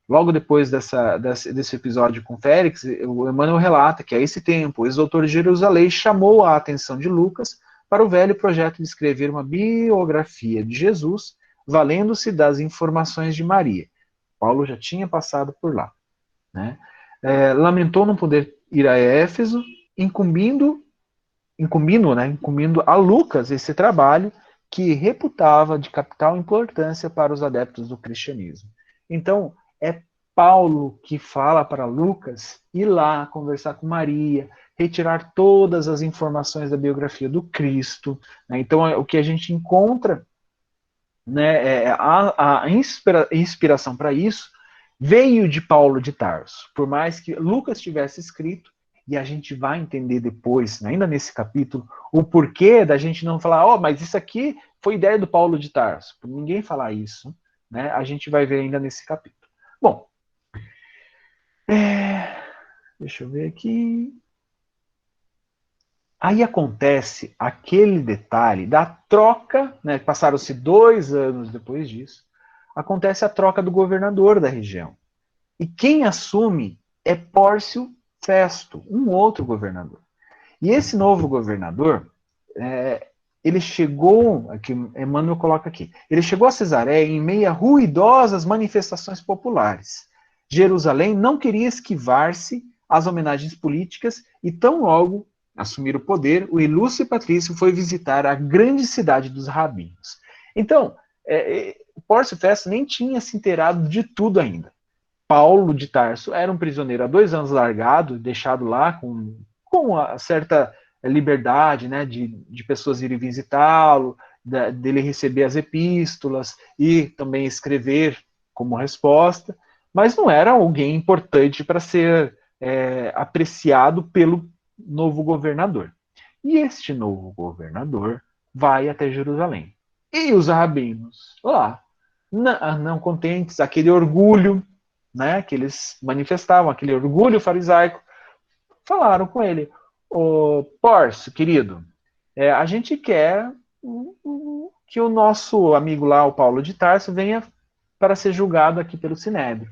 Logo depois desse episódio com Félix, o Emmanuel relata que a esse tempo o ex-doutor de Jerusalém chamou a atenção de Lucas para o velho projeto de escrever uma biografia de Jesus, valendo-se das informações de Maria. Paulo já tinha passado por lá. Né? Lamentou não poder ir a Éfeso, incumbindo a Lucas esse trabalho que reputava de capital importância para os adeptos do cristianismo. Então, é Paulo que fala para Lucas ir lá conversar com Maria, retirar todas as informações da biografia do Cristo. Né? Então, o que a gente encontra, né, a inspiração para isso veio de Paulo de Tarso. Por mais que Lucas tivesse escrito, e a gente vai entender depois, ainda nesse capítulo, o porquê da gente não falar, mas isso aqui foi ideia do Paulo de Tarso. Por ninguém falar isso, né, a gente vai ver ainda nesse capítulo. Bom, deixa eu ver aqui. Aí acontece aquele detalhe da troca, né, passaram-se 2 anos depois disso, acontece a troca do governador da região. E quem assume é Pórcio Festo, um outro governador. E esse novo governador, ele chegou, aqui Emmanuel coloca aqui, ele chegou a Cesareia em meio a ruidosas manifestações populares. Jerusalém não queria esquivar-se às homenagens políticas e tão logo assumir o poder, o ilustre patrício foi visitar a grande cidade dos rabinos. Então, Pórcio Festo nem tinha se inteirado de tudo ainda. Paulo de Tarso era um prisioneiro há 2 anos largado, deixado lá com uma certa liberdade, né, de pessoas irem visitá-lo, dele receber as epístolas e também escrever como resposta, mas não era alguém importante para ser apreciado pelo novo governador. E este novo governador vai até Jerusalém. E os rabinos lá, não contentes, aquele orgulho, né, que eles manifestavam, aquele orgulho farisaico, falaram com ele, Pórcio, querido, a gente quer que o nosso amigo lá, o Paulo de Tarso, venha para ser julgado aqui pelo Sinédrio.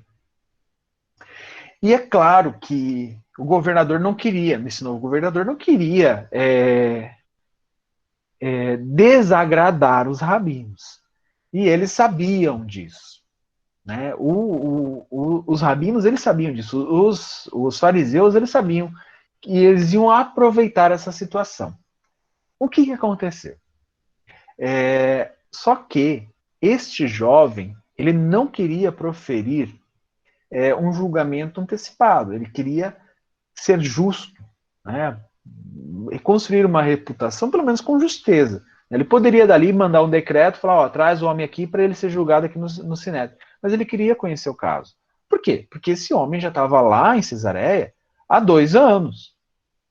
E é claro que o governador não queria, esse novo governador não queria desagradar os rabinos. E eles sabiam disso. Né? Os rabinos, eles sabiam disso. Os fariseus, eles sabiam que eles iam aproveitar essa situação. O que aconteceu? Só que este jovem, ele não queria proferir um julgamento antecipado. Ele queria ser justo, né? E construir uma reputação, pelo menos com justeza. Ele poderia dali mandar um decreto, falar, ó, traz o homem aqui para ele ser julgado aqui no Sinédrio. Mas ele queria conhecer o caso. Por quê? Porque esse homem já estava lá em Cesareia há 2 anos.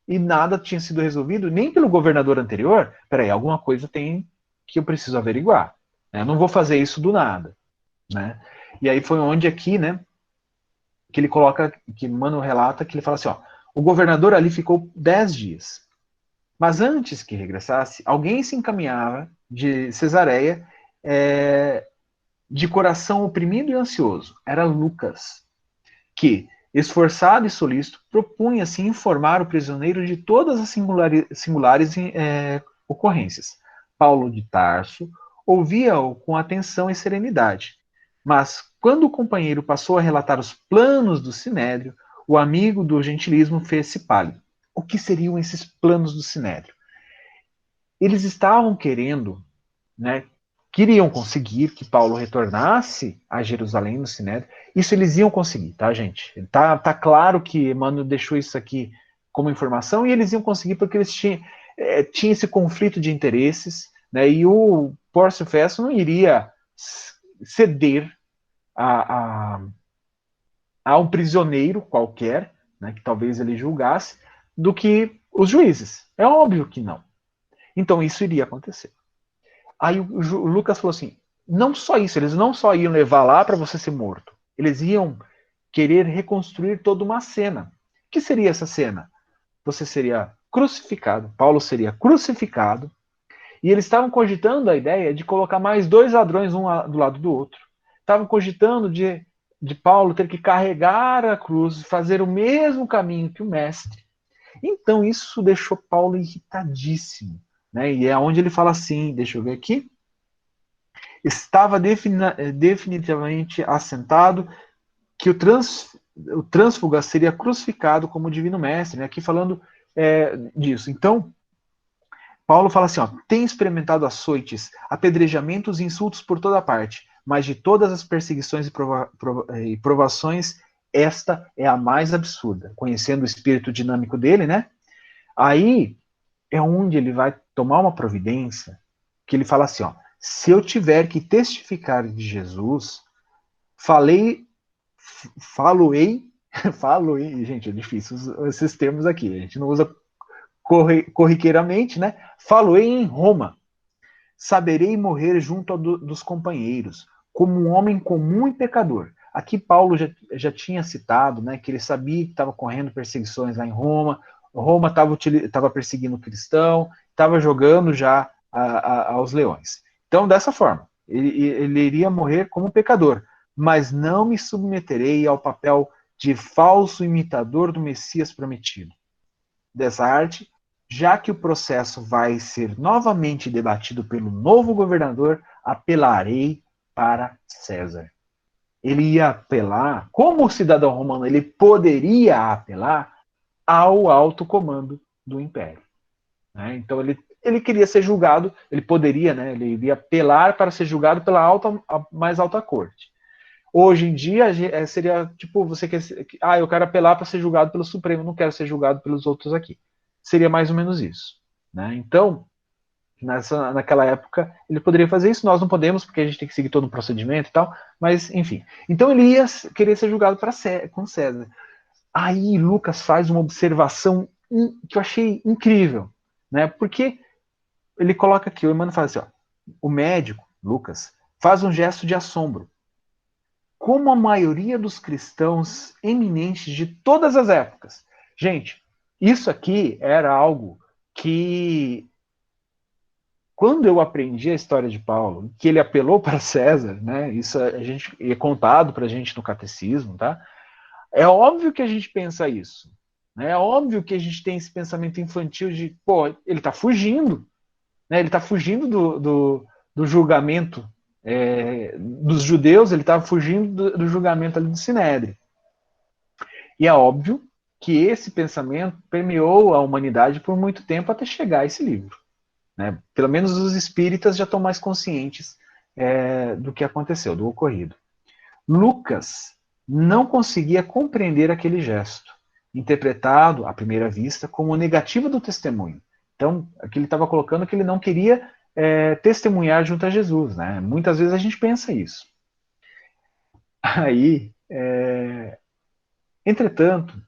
E nada tinha sido resolvido, nem pelo governador anterior. Peraí, alguma coisa tem que eu preciso averiguar. Eu não vou fazer isso do nada. Né? E aí foi onde aqui, né, que ele coloca, que Mano relata, que ele fala assim, ó, o governador ali ficou 10 dias. Mas antes que regressasse, alguém se encaminhava de Cesareia de coração oprimido e ansioso. Era Lucas, que, esforçado e solícito, propunha-se informar o prisioneiro de todas as singulares ocorrências. Paulo de Tarso ouvia-o com atenção e serenidade. Mas, quando o companheiro passou a relatar os planos do Sinédrio, o amigo do gentilismo fez-se pálido. O que seriam esses planos do Sinédrio? Eles estavam querendo, né, queriam conseguir que Paulo retornasse a Jerusalém no Sinédrio. Isso eles iam conseguir, tá, gente? Tá claro que Emmanuel deixou isso aqui como informação e eles iam conseguir porque eles tinham esse conflito de interesses, né, e o Pórcio Festo não iria ceder a um prisioneiro qualquer, né, que talvez ele julgasse, do que os juízes. É óbvio que não. Então isso iria acontecer. Aí o Lucas falou assim, não só isso, eles não só iam levar lá para você ser morto, eles iam querer reconstruir toda uma cena. O que seria essa cena? Você seria crucificado, Paulo seria crucificado, e eles estavam cogitando a ideia de colocar mais 2 ladrões um do lado do outro. Estavam cogitando de Paulo ter que carregar a cruz, fazer o mesmo caminho que o mestre. Então isso deixou Paulo irritadíssimo. Né? E é onde ele fala assim, deixa eu ver aqui, estava definitivamente assentado que o trânsfuga seria crucificado como divino mestre, né? Aqui falando disso. Então, Paulo fala assim, ó, tem experimentado açoites, apedrejamentos e insultos por toda parte, mas de todas as perseguições e provações, esta é a mais absurda. Conhecendo o espírito dinâmico dele, né? Aí é onde ele vai tomar uma providência, que ele fala assim, ó, se eu tiver que testificar de Jesus, faloei, gente, é difícil esses termos aqui, a gente não usa corriqueiramente, né? Faloei em Roma, saberei morrer junto dos companheiros, como um homem comum e pecador. Aqui Paulo já tinha citado, né, que ele sabia que estava correndo perseguições lá em Roma, Roma estava perseguindo o cristão, estava jogando já aos leões. Então, dessa forma, ele iria morrer como pecador, mas não me submeterei ao papel de falso imitador do Messias prometido. Dessa arte, já que o processo vai ser novamente debatido pelo novo governador, apelarei para César. Ele ia apelar, como cidadão romano, ele poderia apelar ao alto comando do império. Né? Então ele queria ser julgado, ele poderia, né, ele iria apelar para ser julgado pela mais alta corte. Hoje em dia seria tipo, você quer, eu quero apelar para ser julgado pelo Supremo, não quero ser julgado pelos outros aqui. Seria mais ou menos isso. Né? Então, naquela época, ele poderia fazer isso, nós não podemos, porque a gente tem que seguir todo um procedimento e tal, mas, enfim. Então, ele ia querer ser julgado com César. Aí, Lucas faz uma observação que eu achei incrível, né? Porque ele coloca aqui, o Emmanuel fala assim, ó, o médico, Lucas, faz um gesto de assombro. Como a maioria dos cristãos eminentes de todas as épocas. Gente, isso aqui era algo que quando eu aprendi a história de Paulo, que ele apelou para César, né? Isso a gente é contado para a gente no catecismo, tá? É óbvio que a gente pensa isso, né? É óbvio que a gente tem esse pensamento infantil de, pô, ele está fugindo, né? Ele está fugindo do julgamento dos judeus, ele estava fugindo do julgamento ali do Sinédrio. E é óbvio que esse pensamento permeou a humanidade por muito tempo até chegar a esse livro. Né? Pelo menos os espíritas já estão mais conscientes do que aconteceu, do ocorrido. Lucas não conseguia compreender aquele gesto, interpretado, à primeira vista, como negativa do testemunho. Então, aqui ele estava colocando que ele não queria testemunhar junto a Jesus. Né? Muitas vezes a gente pensa isso. Aí, entretanto,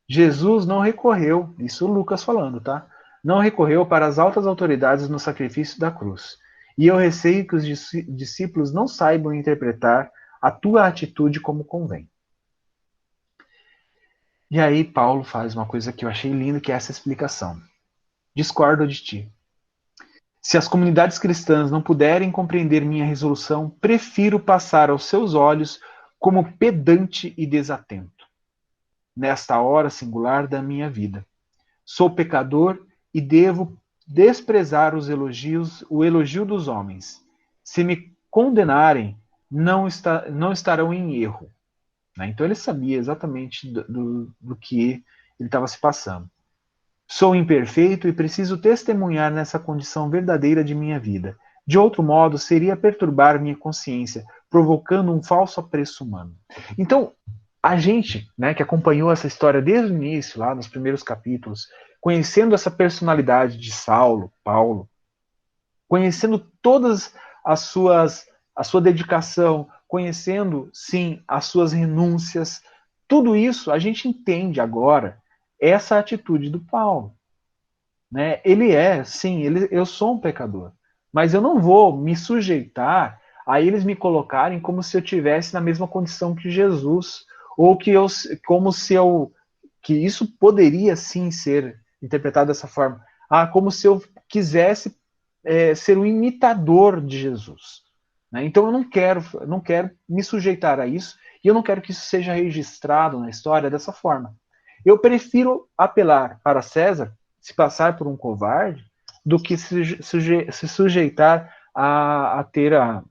Jesus não recorreu, isso Lucas falando, tá? Não recorreu para as altas autoridades no sacrifício da cruz. E eu receio que os discípulos não saibam interpretar a tua atitude como convém. E aí Paulo faz uma coisa que eu achei linda, que é essa explicação. Discordo de ti. Se as comunidades cristãs não puderem compreender minha resolução, prefiro passar aos seus olhos como pedante e desatento nesta hora singular da minha vida. Sou pecador e devo desprezar o elogio dos homens. Se me condenarem, não estarão em erro. Né? Então ele sabia exatamente do que ele estava se passando. Sou imperfeito e preciso testemunhar nessa condição verdadeira de minha vida. De outro modo, seria perturbar minha consciência, provocando um falso apreço humano. Então, a gente, né, que acompanhou essa história desde o início, lá nos primeiros capítulos, conhecendo essa personalidade de Paulo, conhecendo todas a sua dedicação, conhecendo, sim, as suas renúncias, tudo isso a gente entende agora essa atitude do Paulo. Né? Ele eu sou um pecador, mas eu não vou me sujeitar a eles me colocarem como se eu tivesse na mesma condição que Jesus, ou que isso poderia sim ser interpretado dessa forma, como se eu quisesse ser um imitador de Jesus. Né? Então eu não quero me sujeitar a isso, e eu não quero que isso seja registrado na história dessa forma. Eu prefiro apelar para César, se passar por um covarde, do que se sujeitar a ter a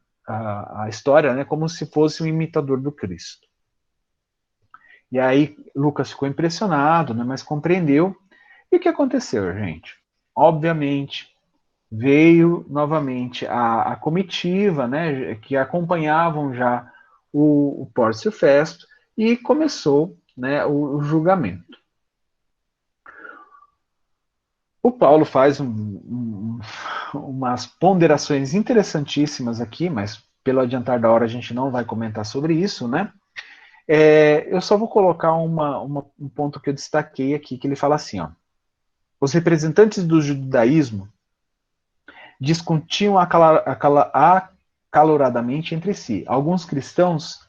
história, né, como se fosse um imitador do Cristo. E aí Lucas ficou impressionado, né, mas compreendeu. E o que aconteceu, gente? Obviamente, veio novamente a comitiva, né, que acompanhavam já o Pórcio Festo, e começou, né, o julgamento. O Paulo faz umas ponderações interessantíssimas aqui, mas pelo adiantar da hora a gente não vai comentar sobre isso, né? Eu só vou colocar um ponto que eu destaquei aqui, que ele fala assim, ó. Os representantes do judaísmo discutiam acaloradamente entre si. Alguns cristãos...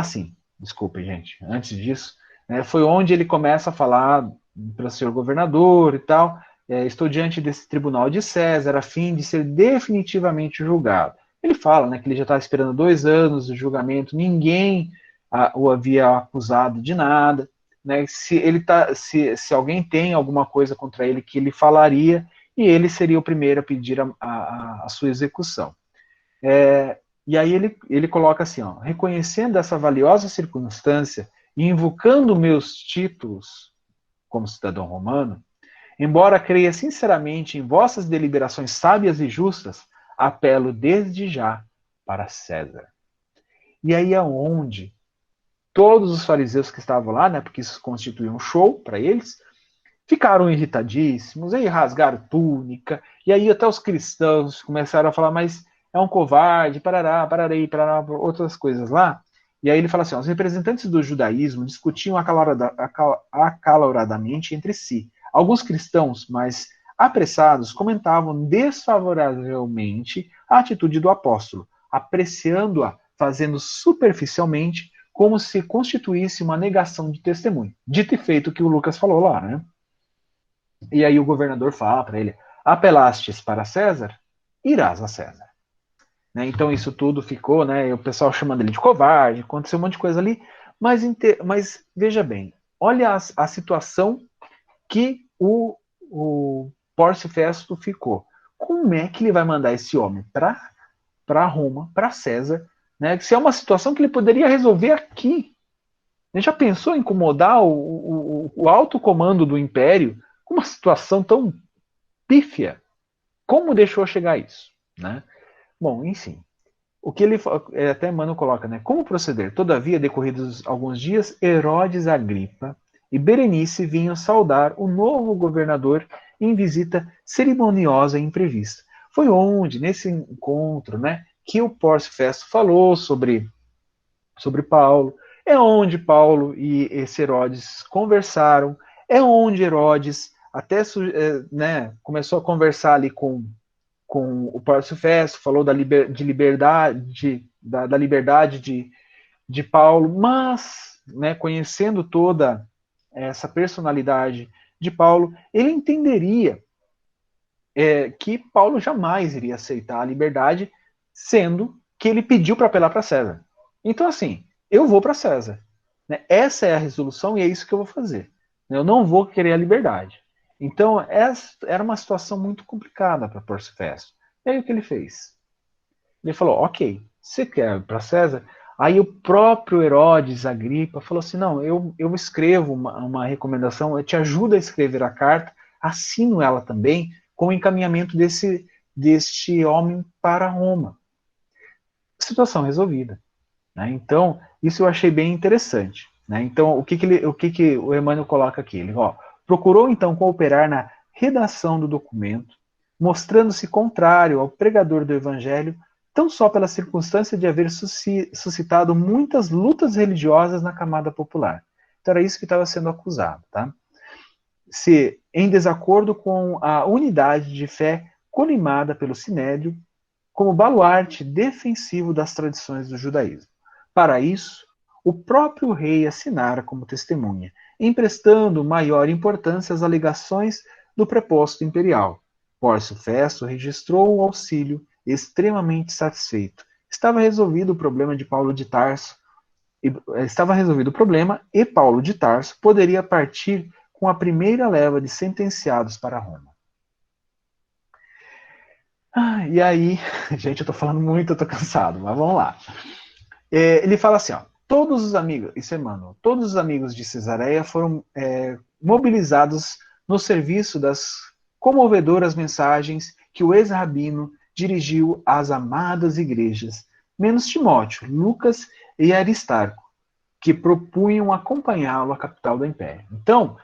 sim, desculpe, gente, antes disso, né, foi onde ele começa a falar para o senhor governador e tal, estou diante desse tribunal de César, a fim de ser definitivamente julgado. Ele fala, né, que ele já estava esperando 2 anos de julgamento, ninguém o havia acusado de nada, né, se alguém tem alguma coisa contra ele, que ele falaria, e ele seria o primeiro a pedir a sua execução. E aí ele coloca assim, ó, reconhecendo essa valiosa circunstância e invocando meus títulos como cidadão romano, embora creia sinceramente em vossas deliberações sábias e justas, apelo desde já para César. E aí é onde todos os fariseus que estavam lá, né, porque isso constituía um show para eles, ficaram irritadíssimos, aí rasgaram túnica, e aí até os cristãos começaram a falar, mas é um covarde, parará, outras coisas lá. E aí ele fala assim, ó, os representantes do judaísmo discutiam acaloradamente entre si. Alguns cristãos, mais apressados, comentavam desfavoravelmente a atitude do apóstolo, apreciando-a, fazendo superficialmente, como se constituísse uma negação de testemunho. Dito e feito o que o Lucas falou lá, né? E aí o governador fala para ele, apelastes para César? irás a César. Né? Então isso tudo ficou, né, o pessoal chamando ele de covarde, aconteceu um monte de coisa ali, mas veja bem, olha a situação que o Pórcio Festo ficou. Como é que ele vai mandar esse homem para Roma, para César, né? Se é uma situação que ele poderia resolver aqui. Ele já pensou em incomodar o alto comando do Império com uma situação tão pífia? Como deixou chegar a isso? Né? Bom, enfim. O que ele até Emmanuel coloca, né? Como proceder? Todavia, decorridos alguns dias, Herodes Agripa e Berenice vinham saudar o novo governador em visita cerimoniosa e imprevista. Foi onde, nesse encontro, né, que o Pórcio Festo falou sobre Paulo, é onde Paulo e esse Herodes conversaram, é onde Herodes até né, começou a conversar ali com o Pórcio Festo, falou da liberdade de Paulo, mas, né, conhecendo toda essa personalidade de Paulo, ele entenderia que Paulo jamais iria aceitar a liberdade, sendo que ele pediu para apelar para César. Então, assim, eu vou para César. Né? Essa é a resolução e é isso que eu vou fazer. Eu não vou querer a liberdade. Então, essa era uma situação muito complicada para Pórcio Festo. E aí o que ele fez? Ele falou, ok, você quer ir para César? Aí o próprio Herodes Agripa falou assim, não, eu escrevo uma recomendação, eu te ajudo a escrever a carta, assino ela também, com o encaminhamento deste homem para Roma. Situação resolvida. Né? Então, isso eu achei bem interessante. Né? Então, o que o Emmanuel coloca aqui? Ele procurou, então, cooperar na redação do documento, mostrando-se contrário ao pregador do Evangelho, tão só pela circunstância de haver suscitado muitas lutas religiosas na camada popular. Então, era isso que estava sendo acusado. Tá? Se, em desacordo com a unidade de fé colimada pelo Sinédrio, como baluarte defensivo das tradições do judaísmo. Para isso, o próprio rei assinara como testemunha, emprestando maior importância às alegações do preposto imperial. Pórcio Festo registrou o auxílio extremamente satisfeito. Estava resolvido o problema de Paulo de Tarso, e Paulo de Tarso poderia partir com a primeira leva de sentenciados para Roma. E aí, gente, eu tô falando muito, eu tô cansado, mas vamos lá. Ele fala assim, todos os amigos, isso é Emmanuel, todos os amigos de Cesareia foram mobilizados no serviço das comovedoras mensagens que o ex-rabino dirigiu às amadas igrejas, menos Timóteo, Lucas e Aristarco, que propunham acompanhá-lo à capital do Império. Então,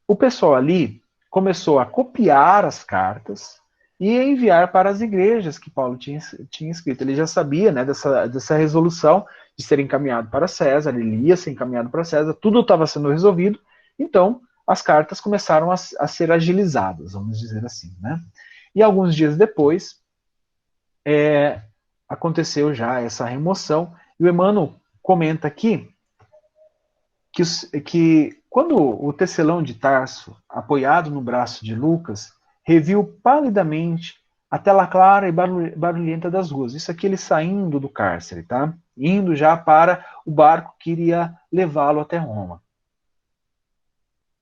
o pessoal ali começou a copiar as cartas e enviar para as igrejas que Paulo tinha escrito. Ele já sabia, né, dessa resolução de ser encaminhado para César, ele ia ser encaminhado para César, tudo estava sendo resolvido, então as cartas começaram a ser agilizadas, vamos dizer assim. Né? E alguns dias depois, aconteceu já essa remoção, e o Emmanuel comenta aqui que quando o tecelão de Tarso, apoiado no braço de Lucas, reviu palidamente a tela clara e barulhenta das ruas. Isso aqui ele saindo do cárcere, tá? Indo já para o barco que iria levá-lo até Roma.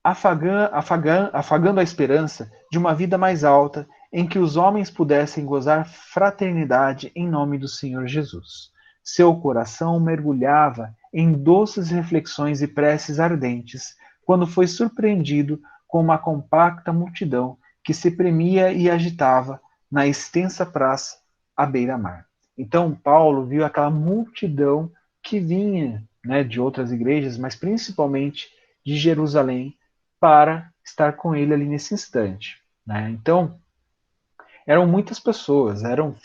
Afagando a esperança de uma vida mais alta em que os homens pudessem gozar fraternidade em nome do Senhor Jesus. Seu coração mergulhava em doces reflexões e preces ardentes, quando foi surpreendido com uma compacta multidão que se premia e agitava na extensa praça à beira-mar. Então, Paulo viu aquela multidão que vinha, né, de outras igrejas, mas principalmente de Jerusalém, para estar com ele ali nesse instante. Né? Então, eram muitas pessoas, eram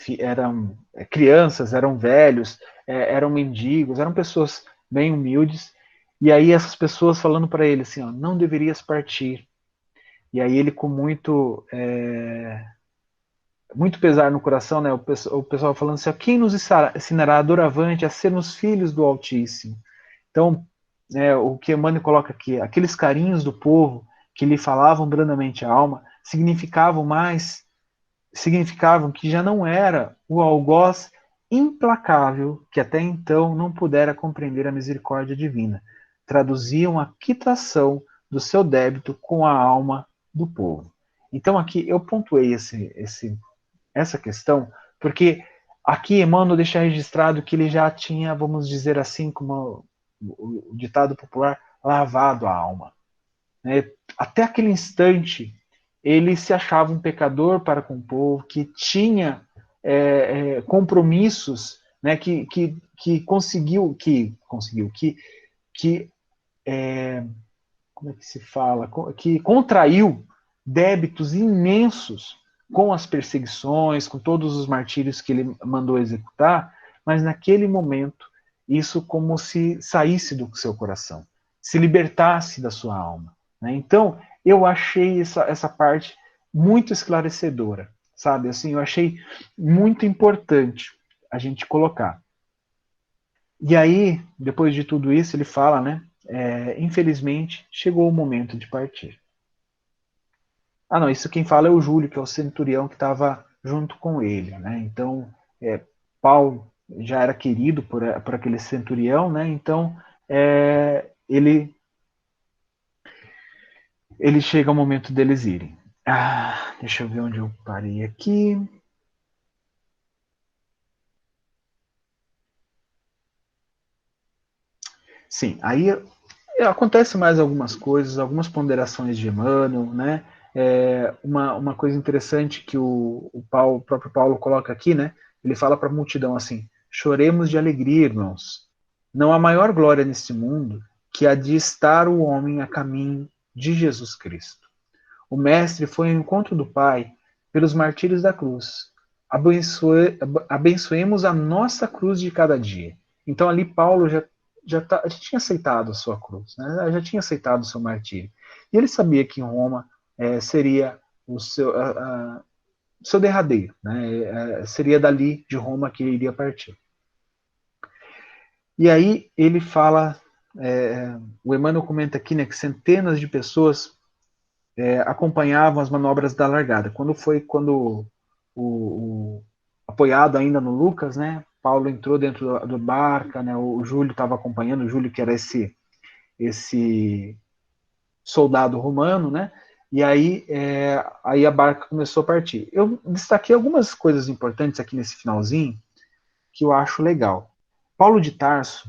crianças, eram velhos, eram mendigos, eram pessoas bem humildes, e aí essas pessoas falando para ele assim, não deverias partir. E aí ele com muito pesar no coração, né, o pessoal falando assim, quem nos ensinará doravante a sermos filhos do Altíssimo? Então, o que Emmanuel coloca aqui, aqueles carinhos do povo que lhe falavam brandamente a alma, significavam mais significavam que já não era o algoz implacável que até então não pudera compreender a misericórdia divina. Traduziam a quitação do seu débito com a alma do povo. Então aqui eu pontuei essa questão, porque aqui Emmanuel deixa registrado que ele já tinha, vamos dizer assim, como o ditado popular, lavado a alma. Até aquele instante, ele se achava um pecador para com o povo, que tinha compromissos, né, que conseguiu, como é que se fala, que contraiu débitos imensos com as perseguições, com todos os martírios que ele mandou executar, mas naquele momento, isso como se saísse do seu coração, se libertasse da sua alma. Né? Então, eu achei essa parte muito esclarecedora, sabe? Assim, eu achei muito importante a gente colocar. E aí, depois de tudo isso, ele fala, né? Infelizmente, chegou o momento de partir. Ah, não, isso quem fala é o Júlio, que é o centurião que estava junto com ele, né? Então, Paulo já era querido por aquele centurião, né? Então, ele chega ao momento deles irem. Deixa eu ver onde eu parei aqui. Sim, aí acontece mais algumas coisas, algumas ponderações de Emmanuel, né? Uma coisa interessante que o próprio Paulo coloca aqui, né? Ele fala para a multidão assim: choremos de alegria, irmãos. Não há maior glória neste mundo que a de estar o homem a caminho de Jesus Cristo. O Mestre foi ao encontro do Pai pelos martírios da cruz. Abençoemos a nossa cruz de cada dia. Então ali Paulo já tinha aceitado a sua cruz, né? Já tinha aceitado o seu martírio. E ele sabia que em Roma seria o seu derradeiro, né? Seria dali de Roma que ele iria partir. E aí ele fala, o Emmanuel comenta aqui, né, que centenas de pessoas acompanhavam as manobras da largada. Quando apoiado ainda no Lucas, né, Paulo entrou dentro do barca, né, o Júlio estava acompanhando, o Júlio que era esse soldado romano, né, e aí a barca começou a partir. Eu destaquei algumas coisas importantes aqui nesse finalzinho que eu acho legal. Paulo de Tarso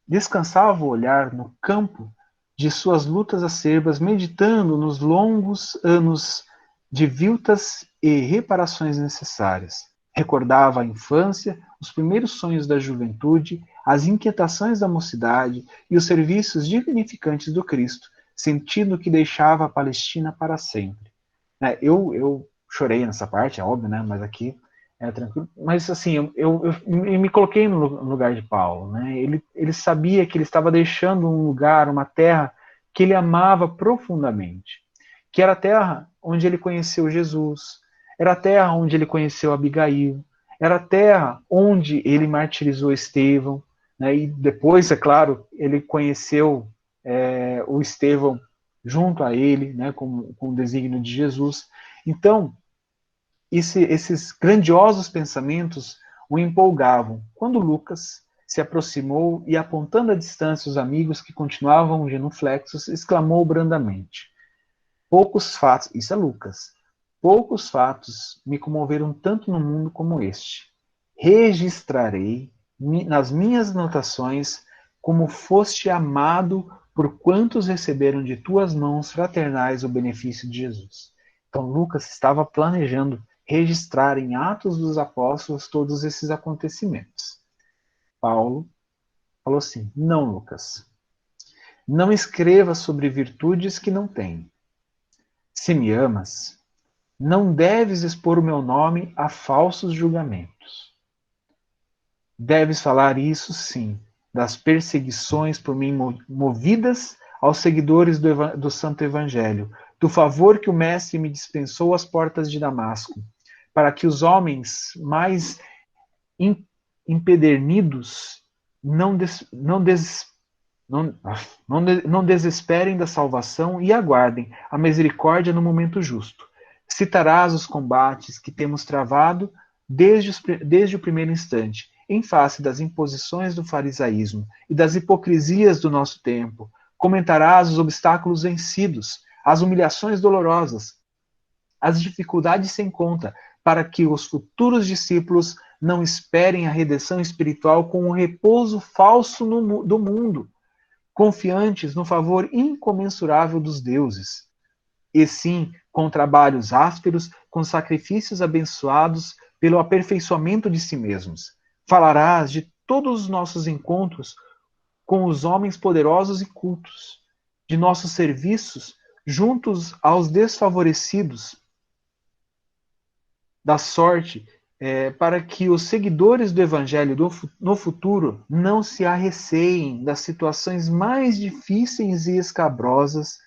descansava o olhar no campo de suas lutas acerbas, meditando nos longos anos de viltas e reparações necessárias. Recordava a infância, os primeiros sonhos da juventude, as inquietações da mocidade e os serviços dignificantes do Cristo, sentindo que deixava a Palestina para sempre. Eu chorei nessa parte, é óbvio, né? Mas aqui tranquilo. Mas assim, eu me coloquei no lugar de Paulo, né? Ele sabia que ele estava deixando um lugar, uma terra que ele amava profundamente, que era a terra onde ele conheceu Jesus, era a terra onde ele conheceu Abigail, era a terra onde ele martirizou Estevão, né? E depois, é claro, ele conheceu o Estevão junto a ele, né? Com o desígnio de Jesus. Então, esses grandiosos pensamentos o empolgavam, quando Lucas se aproximou e, apontando à distância os amigos que continuavam genuflexos, exclamou brandamente: poucos fatos, isso é Lucas, poucos fatos me comoveram tanto no mundo como este. Registrarei nas minhas anotações como foste amado por quantos receberam de tuas mãos fraternais o benefício de Jesus. Então Lucas estava planejando registrar em Atos dos Apóstolos todos esses acontecimentos. Paulo falou assim: não, Lucas, não escreva sobre virtudes que não tem. Se me amas, não deves expor o meu nome a falsos julgamentos. Deves falar isso, sim, das perseguições por mim movidas aos seguidores do Santo Evangelho, do favor que o Mestre me dispensou às portas de Damasco, para que os homens mais empedernidos não desesperem da salvação e aguardem a misericórdia no momento justo, Citarás os combates que temos travado desde o primeiro instante, em face das imposições do farisaísmo e das hipocrisias do nosso tempo. Comentarás os obstáculos vencidos, as humilhações dolorosas, as dificuldades sem conta, para que os futuros discípulos não esperem a redenção espiritual com um repouso falso do mundo, confiantes no favor incomensurável dos deuses, e sim com trabalhos ásperos, com sacrifícios abençoados pelo aperfeiçoamento de si mesmos. Falarás de todos os nossos encontros com os homens poderosos e cultos, de nossos serviços juntos aos desfavorecidos, da sorte, para que os seguidores do Evangelho no futuro não se arreceiem das situações mais difíceis e escabrosas,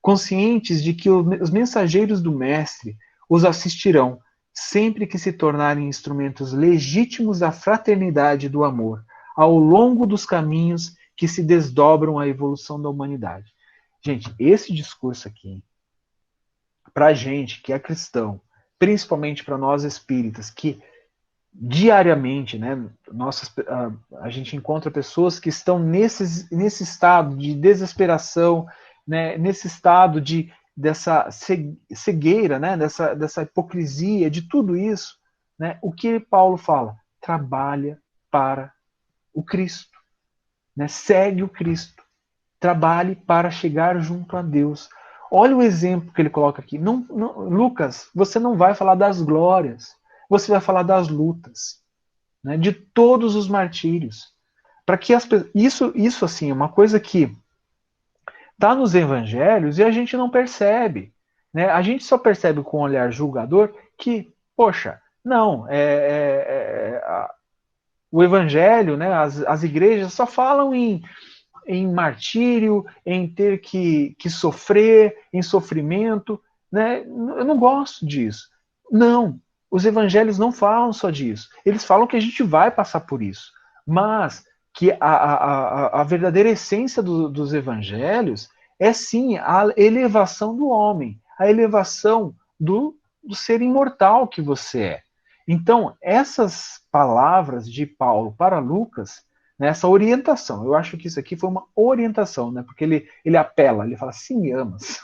conscientes de que os mensageiros do Mestre os assistirão sempre que se tornarem instrumentos legítimos da fraternidade e do amor, ao longo dos caminhos que se desdobram à evolução da humanidade. Gente, esse discurso aqui, para a gente que é cristão, principalmente para nós espíritas, que diariamente, né, a gente encontra pessoas que estão nesse estado de desesperação, né, nesse estado dessa cegueira, né, dessa hipocrisia, de tudo isso, né, o que Paulo fala? Trabalha para o Cristo, né, segue o Cristo, trabalhe para chegar junto a Deus. Olha o exemplo que ele coloca aqui. Lucas, você não vai falar das glórias, você vai falar das lutas, né, de todos os martírios. Para que isso assim, é uma coisa que está nos evangelhos e a gente não percebe. Né? A gente só percebe com um olhar julgador que, poxa, não, o evangelho, né, as igrejas só falam em martírio, em ter que sofrer, em sofrimento, né? Eu não gosto disso. Não, os evangelhos não falam só disso. Eles falam que a gente vai passar por isso, mas que a verdadeira essência dos evangelhos é sim a elevação do homem, a elevação do ser imortal que você é. Então, essas palavras de Paulo para Lucas, nessa orientação. Eu acho que isso aqui foi uma orientação, né? Porque ele apela, ele fala, se me amas.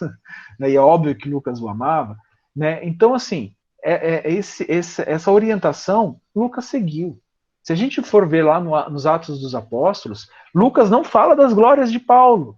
E é óbvio que Lucas o amava. Né? Então, assim, essa orientação, Lucas seguiu. Se a gente for ver lá nos Atos dos Apóstolos, Lucas não fala das glórias de Paulo.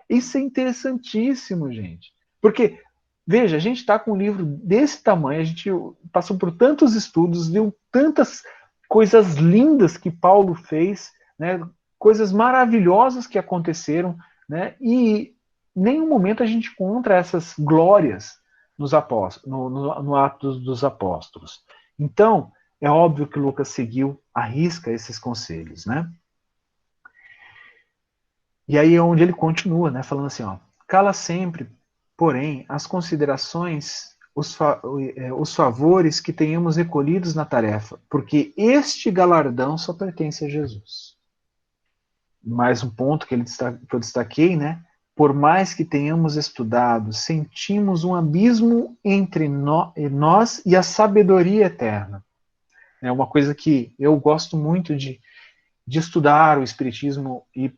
Isso é interessantíssimo, gente. Porque, veja, a gente está com um livro desse tamanho, a gente passou por tantos estudos, viu tantas coisas lindas que Paulo fez, né, coisas maravilhosas que aconteceram, né, e em nenhum momento a gente encontra essas glórias nos apóstolos, no Atos dos Apóstolos. Então, é óbvio que Lucas seguiu à risca esses conselhos, né? E aí é onde ele continua, né, falando assim, ó, cala sempre, porém, as considerações, os favores que tenhamos recolhidos na tarefa, porque este galardão só pertence a Jesus. Mais um ponto que eu destaquei, né? Por mais que tenhamos estudado, sentimos um abismo entre nós e a sabedoria eterna. É uma coisa que eu gosto muito de estudar o Espiritismo e,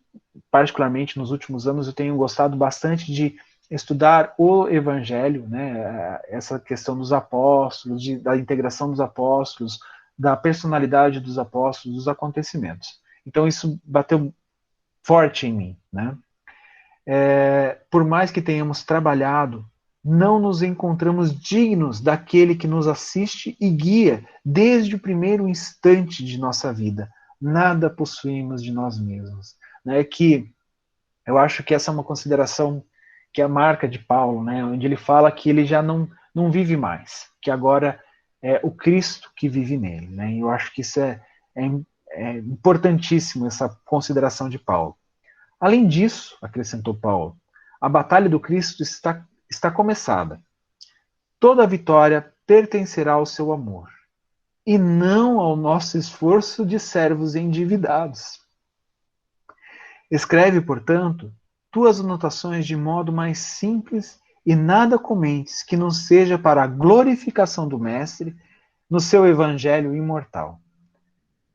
particularmente, nos últimos anos, eu tenho gostado bastante de estudar o Evangelho, né? Essa questão dos apóstolos, da integração dos apóstolos, da personalidade dos apóstolos, dos acontecimentos. Então, isso bateu forte em mim, né? Por mais que tenhamos trabalhado, não nos encontramos dignos daquele que nos assiste e guia desde o primeiro instante de nossa vida. Nada possuímos de nós mesmos. Né? Que eu acho que essa é uma consideração que é a marca de Paulo, né? Onde ele fala que ele já não vive mais, que agora é o Cristo que vive nele. Né? E eu acho que isso é importantíssimo, essa consideração de Paulo. Além disso, acrescentou Paulo, a batalha do Cristo está começada. Toda a vitória pertencerá ao seu amor, e não ao nosso esforço de servos endividados. Escreve, portanto, tuas anotações de modo mais simples e nada comentes que não seja para a glorificação do Mestre no seu evangelho imortal.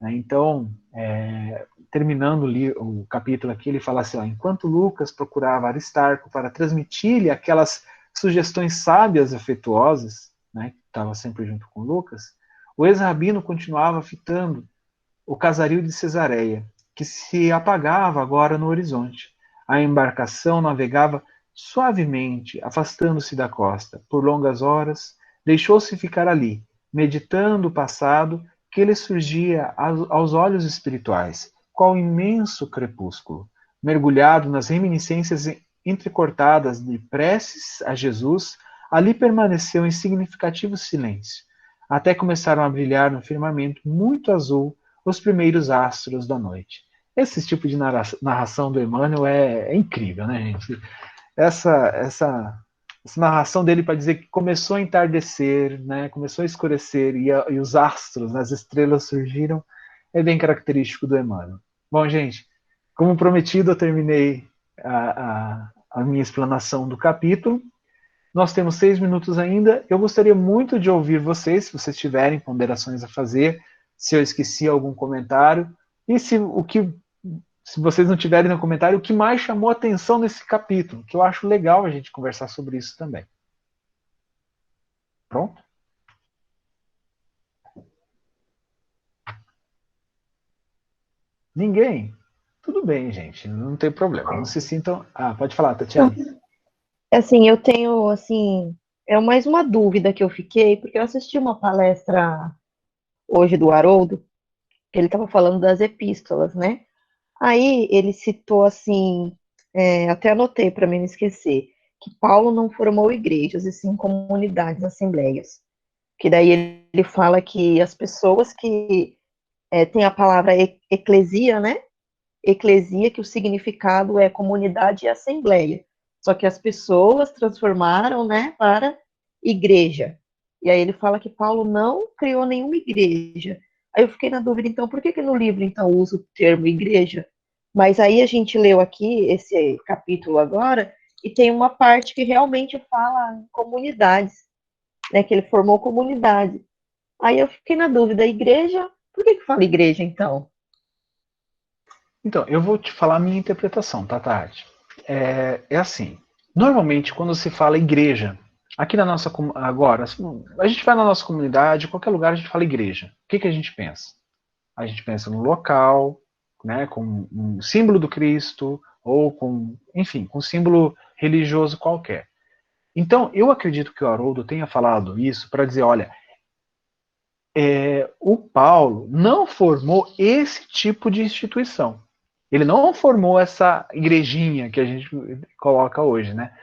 Então, terminando o capítulo aqui, ele fala assim, ó, enquanto Lucas procurava Aristarco para transmitir-lhe aquelas sugestões sábias e afetuosas, né, que estava sempre junto com Lucas, o ex-rabino continuava fitando o casario de Cesareia, que se apagava agora no horizonte. A embarcação navegava suavemente, afastando-se da costa. Por longas horas, deixou-se ficar ali, meditando o passado que lhe surgia aos olhos espirituais, qual imenso crepúsculo, mergulhado nas reminiscências entrecortadas de preces a Jesus, ali permaneceu em significativo silêncio, até começaram a brilhar no firmamento muito azul os primeiros astros da noite. Esse tipo de narração do Emmanuel é incrível, né, gente? Essa narração dele para dizer que começou a entardecer, né, começou a escurecer e os astros, as estrelas surgiram, é bem característico do Emmanuel. Bom, gente, como prometido, eu terminei a minha explanação do capítulo. Nós temos 6 minutos ainda. Eu gostaria muito de ouvir vocês, se vocês tiverem ponderações a fazer, se eu esqueci algum comentário, e se vocês não tiverem no comentário, o que mais chamou a atenção nesse capítulo, que eu acho legal a gente conversar sobre isso também. Pronto? Ninguém? Tudo bem, gente, não tem problema, não se sintam... pode falar, Tatiana. Assim, eu tenho, assim, é mais uma dúvida que eu fiquei, porque eu assisti uma palestra hoje do Haroldo, que ele estava falando das epístolas, né? Aí ele citou, assim, até anotei para mim não esquecer, que Paulo não formou igrejas, e sim comunidades, assembleias. Que daí ele fala que as pessoas que têm a palavra eclesia, né? Eclesia, que o significado é comunidade e assembleia. Só que as pessoas transformaram, né, para igreja. E aí ele fala que Paulo não criou nenhuma igreja. Aí eu fiquei na dúvida, então, por que no livro, então, usa o termo igreja? Mas aí a gente leu aqui esse capítulo agora, e tem uma parte que realmente fala em comunidades, né, que ele formou comunidade. Aí eu fiquei na dúvida, igreja, por que fala igreja, então? Então, eu vou te falar a minha interpretação, tá, Tati? É assim, normalmente quando se fala igreja, aqui na nossa, agora, a gente vai na nossa comunidade, qualquer lugar a gente fala igreja. O que a gente pensa? A gente pensa no local, né, com um símbolo do Cristo, ou com, enfim, com um símbolo religioso qualquer. Então, eu acredito que o Haroldo tenha falado isso para dizer, olha, o Paulo não formou esse tipo de instituição. Ele não formou essa igrejinha que a gente coloca hoje, né?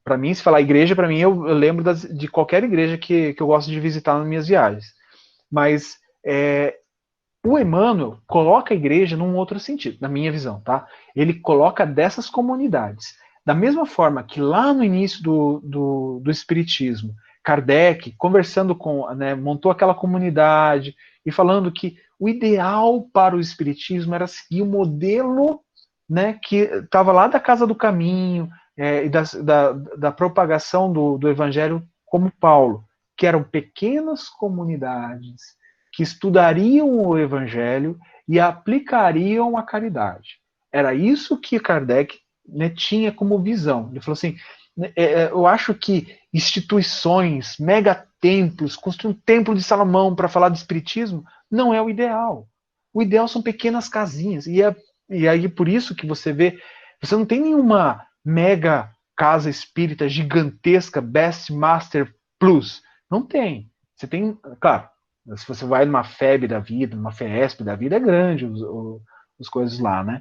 Para mim, se falar igreja, para mim eu lembro de qualquer igreja que eu gosto de visitar nas minhas viagens. Mas o Emmanuel coloca a igreja num outro sentido, na minha visão, tá? Ele coloca dessas comunidades. Da mesma forma que lá no início do Espiritismo, Kardec, conversando com, né, montou aquela comunidade e falando que o ideal para o Espiritismo era seguir o modelo, né, que estava lá da Casa do Caminho e da propagação do Evangelho como Paulo, que eram pequenas comunidades que estudariam o Evangelho e aplicariam a caridade. Era isso que Kardec, né, tinha como visão. Ele falou assim, eu acho que instituições, megatemplos, construir um templo de Salomão para falar de espiritismo, não é o ideal. O ideal são pequenas casinhas. E aí por isso que você vê, você não tem nenhuma mega casa espírita gigantesca, Best Master Plus. Não tem. Você tem, claro, se você vai numa FEB da vida, numa FESP da vida, é grande os coisas lá, né?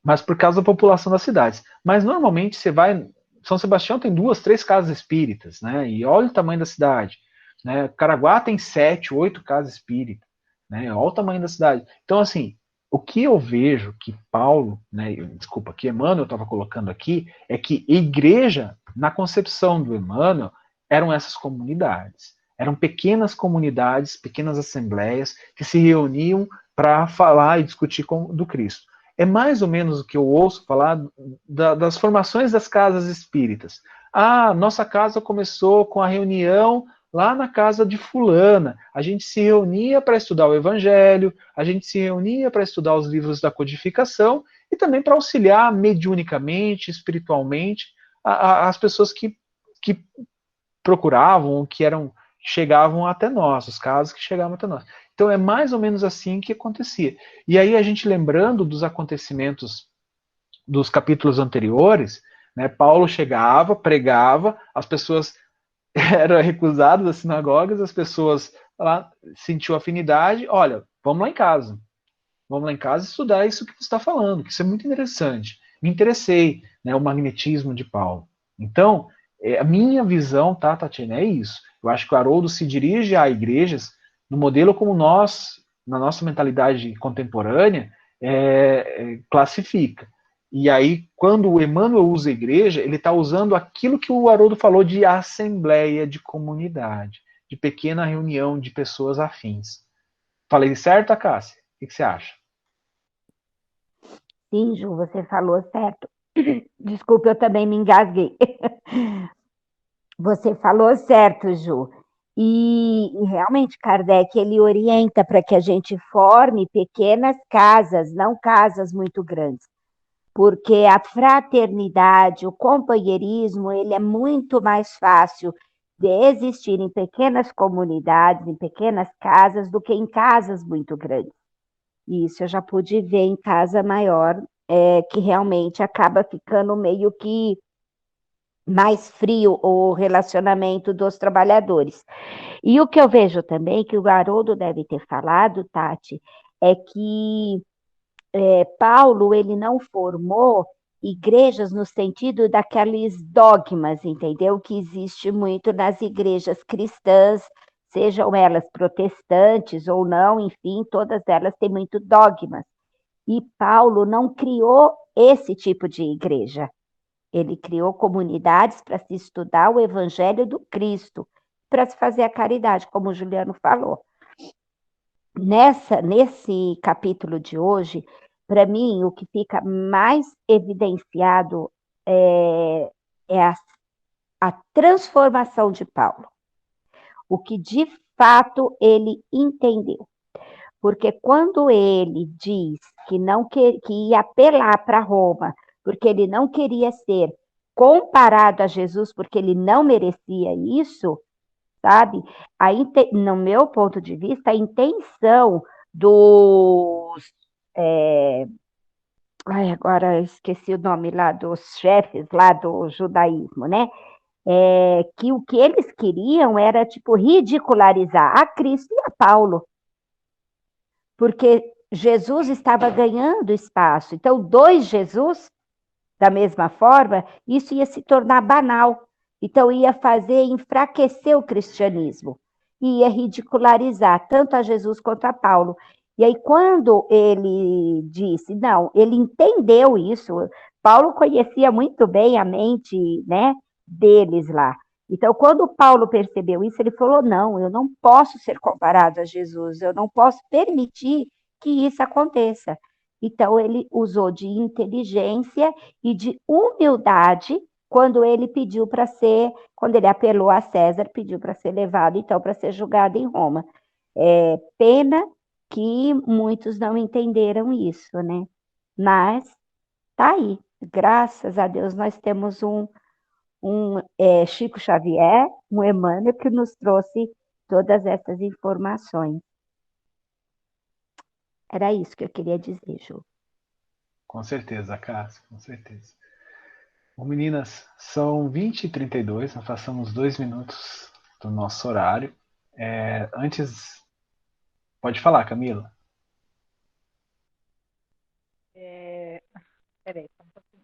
Mas por causa da população das cidades. Mas normalmente você vai... São Sebastião tem 2, 3 casas espíritas, né? E olha o tamanho da cidade. Né? Caraguá tem 7, 8 casas espíritas. Né? Olha o tamanho da cidade. Então, assim, o que eu vejo que Paulo, né, desculpa, que Emmanuel estava colocando aqui, é que igreja, na concepção do Emmanuel, eram essas comunidades. Eram pequenas comunidades, pequenas assembleias que se reuniam para falar e discutir do Cristo. É mais ou menos o que eu ouço falar das formações das casas espíritas. Ah, nossa casa começou com a reunião lá na casa de fulana. A gente se reunia para estudar o evangelho, a gente se reunia para estudar os livros da codificação e também para auxiliar mediunicamente, espiritualmente, as pessoas que procuravam, chegavam até nós, os casos que chegavam até nós. Então é mais ou menos assim que acontecia. E aí a gente lembrando dos acontecimentos dos capítulos anteriores, né, Paulo chegava, pregava, as pessoas eram recusadas das sinagogas, as pessoas lá sentiu afinidade, olha, vamos lá em casa estudar isso que você está falando, que isso é muito interessante. Me interessei, né, o magnetismo de Paulo. Então, a minha visão, tá, Tatiana, é isso. Eu acho que o Haroldo se dirige a igrejas no modelo como nós, na nossa mentalidade contemporânea, classifica. E aí, quando o Emmanuel usa a igreja, ele está usando aquilo que o Haroldo falou de assembleia, de comunidade, de pequena reunião de pessoas afins. Falei certo, Cássia? O que você acha? Sim, Ju, você falou certo. Desculpa, eu também me engasguei. Você falou certo, Ju. E realmente Kardec ele orienta para que a gente forme pequenas casas, não casas muito grandes, porque a fraternidade, o companheirismo, ele é muito mais fácil de existir em pequenas comunidades, em pequenas casas, do que em casas muito grandes. E isso eu já pude ver em casa maior, que realmente acaba ficando meio que mais frio o relacionamento dos trabalhadores. E o que eu vejo também, que o Haroldo deve ter falado, Tati, é que Paulo ele não formou igrejas no sentido daqueles dogmas, entendeu? Que existe muito nas igrejas cristãs, sejam elas protestantes ou não, enfim, todas elas têm muito dogmas. E Paulo não criou esse tipo de igreja. Ele criou comunidades para se estudar o evangelho do Cristo, para se fazer a caridade, como o Juliano falou. Nesse capítulo de hoje, para mim, o que fica mais evidenciado é a transformação de Paulo, o que de fato ele entendeu. Porque quando ele diz que não que ia apelar para Roma, porque ele não queria ser comparado a Jesus, porque ele não merecia isso, sabe? No meu ponto de vista, a intenção dos. Agora esqueci o nome lá dos chefes lá do judaísmo, né? Que o que eles queriam era, tipo, ridicularizar a Cristo e a Paulo, porque Jesus estava ganhando espaço. Então, dois Jesus, da mesma forma, isso ia se tornar banal. Então, ia fazer enfraquecer o cristianismo. E ia ridicularizar tanto a Jesus quanto a Paulo. E aí, quando ele disse, não, ele entendeu isso. Paulo conhecia muito bem a mente, né, deles lá. Então, quando Paulo percebeu isso, ele falou: não, eu não posso ser comparado a Jesus, eu não posso permitir que isso aconteça. Então, ele usou de inteligência e de humildade quando ele pediu para ser, quando ele apelou a César, pediu para ser levado, então, para ser julgado em Roma. Pena que muitos não entenderam isso, né? Mas tá aí. Graças a Deus nós temos um Chico Xavier, um Emmanuel, que nos trouxe todas essas informações. Era isso que eu queria dizer, Ju. Com certeza, Cássia, com certeza. Bom, meninas, são 20h32, nós passamos 2 minutos do nosso horário. Antes, pode falar, Camila. Peraí, só um pouquinho.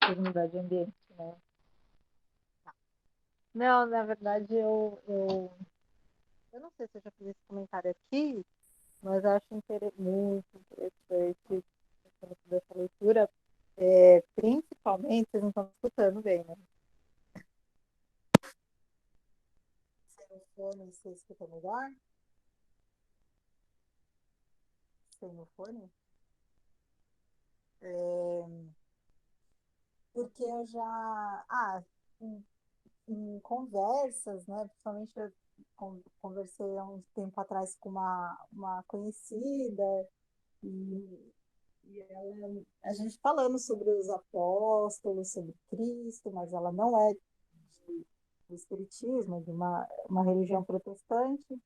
Deixa eu mudar de ambiente, né? Não, na verdade, eu não sei se eu já fiz esse comentário aqui, mas acho muito interessante dessa leitura, principalmente, vocês não estão escutando bem, né? Sem o fone, você escuta melhor? Sem o fone? Porque eu já... em, em conversas, né? Principalmente eu conversei há um tempo atrás com uma conhecida, e, e ela, a gente falando sobre os apóstolos, sobre Cristo, mas ela não é do espiritismo, é de uma religião protestante.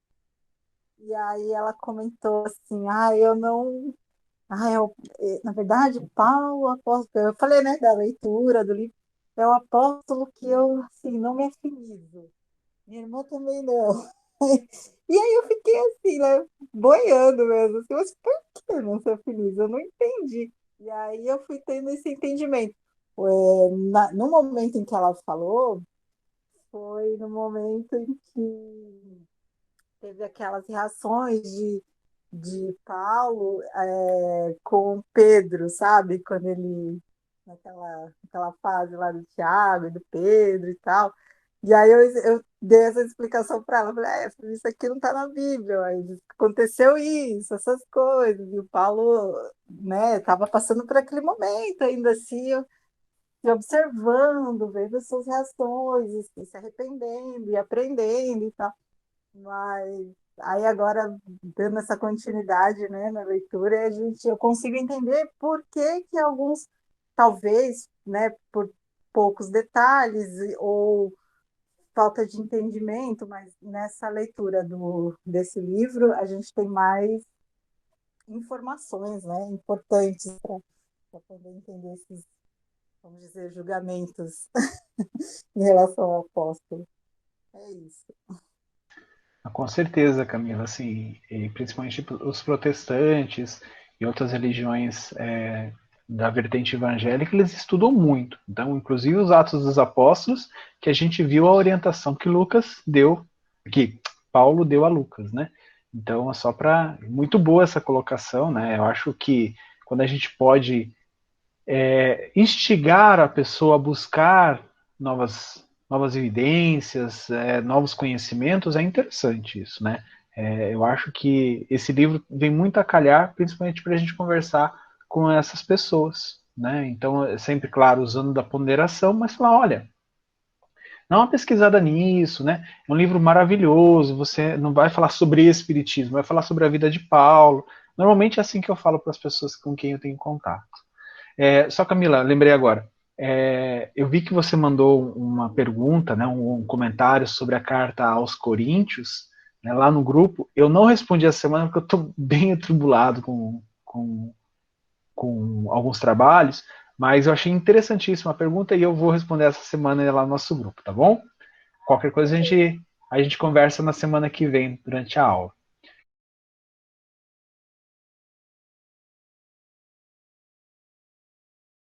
E aí ela comentou assim, eu não. Na verdade, Paulo, apóstolo, eu falei, né, da leitura do livro, é o apóstolo que eu, assim, não me afinizo. Minha irmã também não. E aí eu fiquei assim, né, boiando mesmo, assim, mas por que não se afiniza? Eu não entendi. E aí eu fui tendo esse entendimento. No momento em que ela falou, foi no momento em que teve aquelas reações de Paulo com Pedro, sabe? Quando ele, naquela fase lá do Tiago e do Pedro e tal. E aí eu dei essa explicação para ela. Falei, isso aqui não está na Bíblia. Aí aconteceu isso, essas coisas. E o Paulo, né, estava passando por aquele momento ainda assim, se observando, vendo as suas reações, e se arrependendo e aprendendo e tal. Mas aí agora, dando essa continuidade, né, na leitura, eu consigo entender por que que alguns, talvez, né, por poucos detalhes ou falta de entendimento, mas nessa leitura desse livro a gente tem mais informações, né, importantes para poder entender esses, vamos dizer, julgamentos em relação ao apóstolo. É isso. Com certeza, Camila, assim, e principalmente os protestantes e outras religiões da vertente evangélica, eles estudam muito. Então, inclusive os Atos dos Apóstolos, que a gente viu a orientação que que Paulo deu a Lucas, né? Então, é só para muito boa essa colocação, né? Eu acho que quando a gente pode instigar a pessoa a buscar novas evidências, novos conhecimentos, é interessante isso, né? Eu acho que esse livro vem muito a calhar, principalmente para a gente conversar com essas pessoas, né? Então, é sempre, claro, usando da ponderação, mas falar, olha, dá uma pesquisada nisso, né? É um livro maravilhoso, você não vai falar sobre espiritismo, vai falar sobre a vida de Paulo. Normalmente é assim que eu falo para as pessoas com quem eu tenho contato. Só, Camila, lembrei agora. Eu vi que você mandou uma pergunta, né, um comentário sobre a carta aos Coríntios, né, lá no grupo. Eu não respondi essa semana porque eu estou bem atribulado com alguns trabalhos, mas eu achei interessantíssima a pergunta e eu vou responder essa semana lá no nosso grupo, tá bom? Qualquer coisa a gente conversa na semana que vem durante a aula.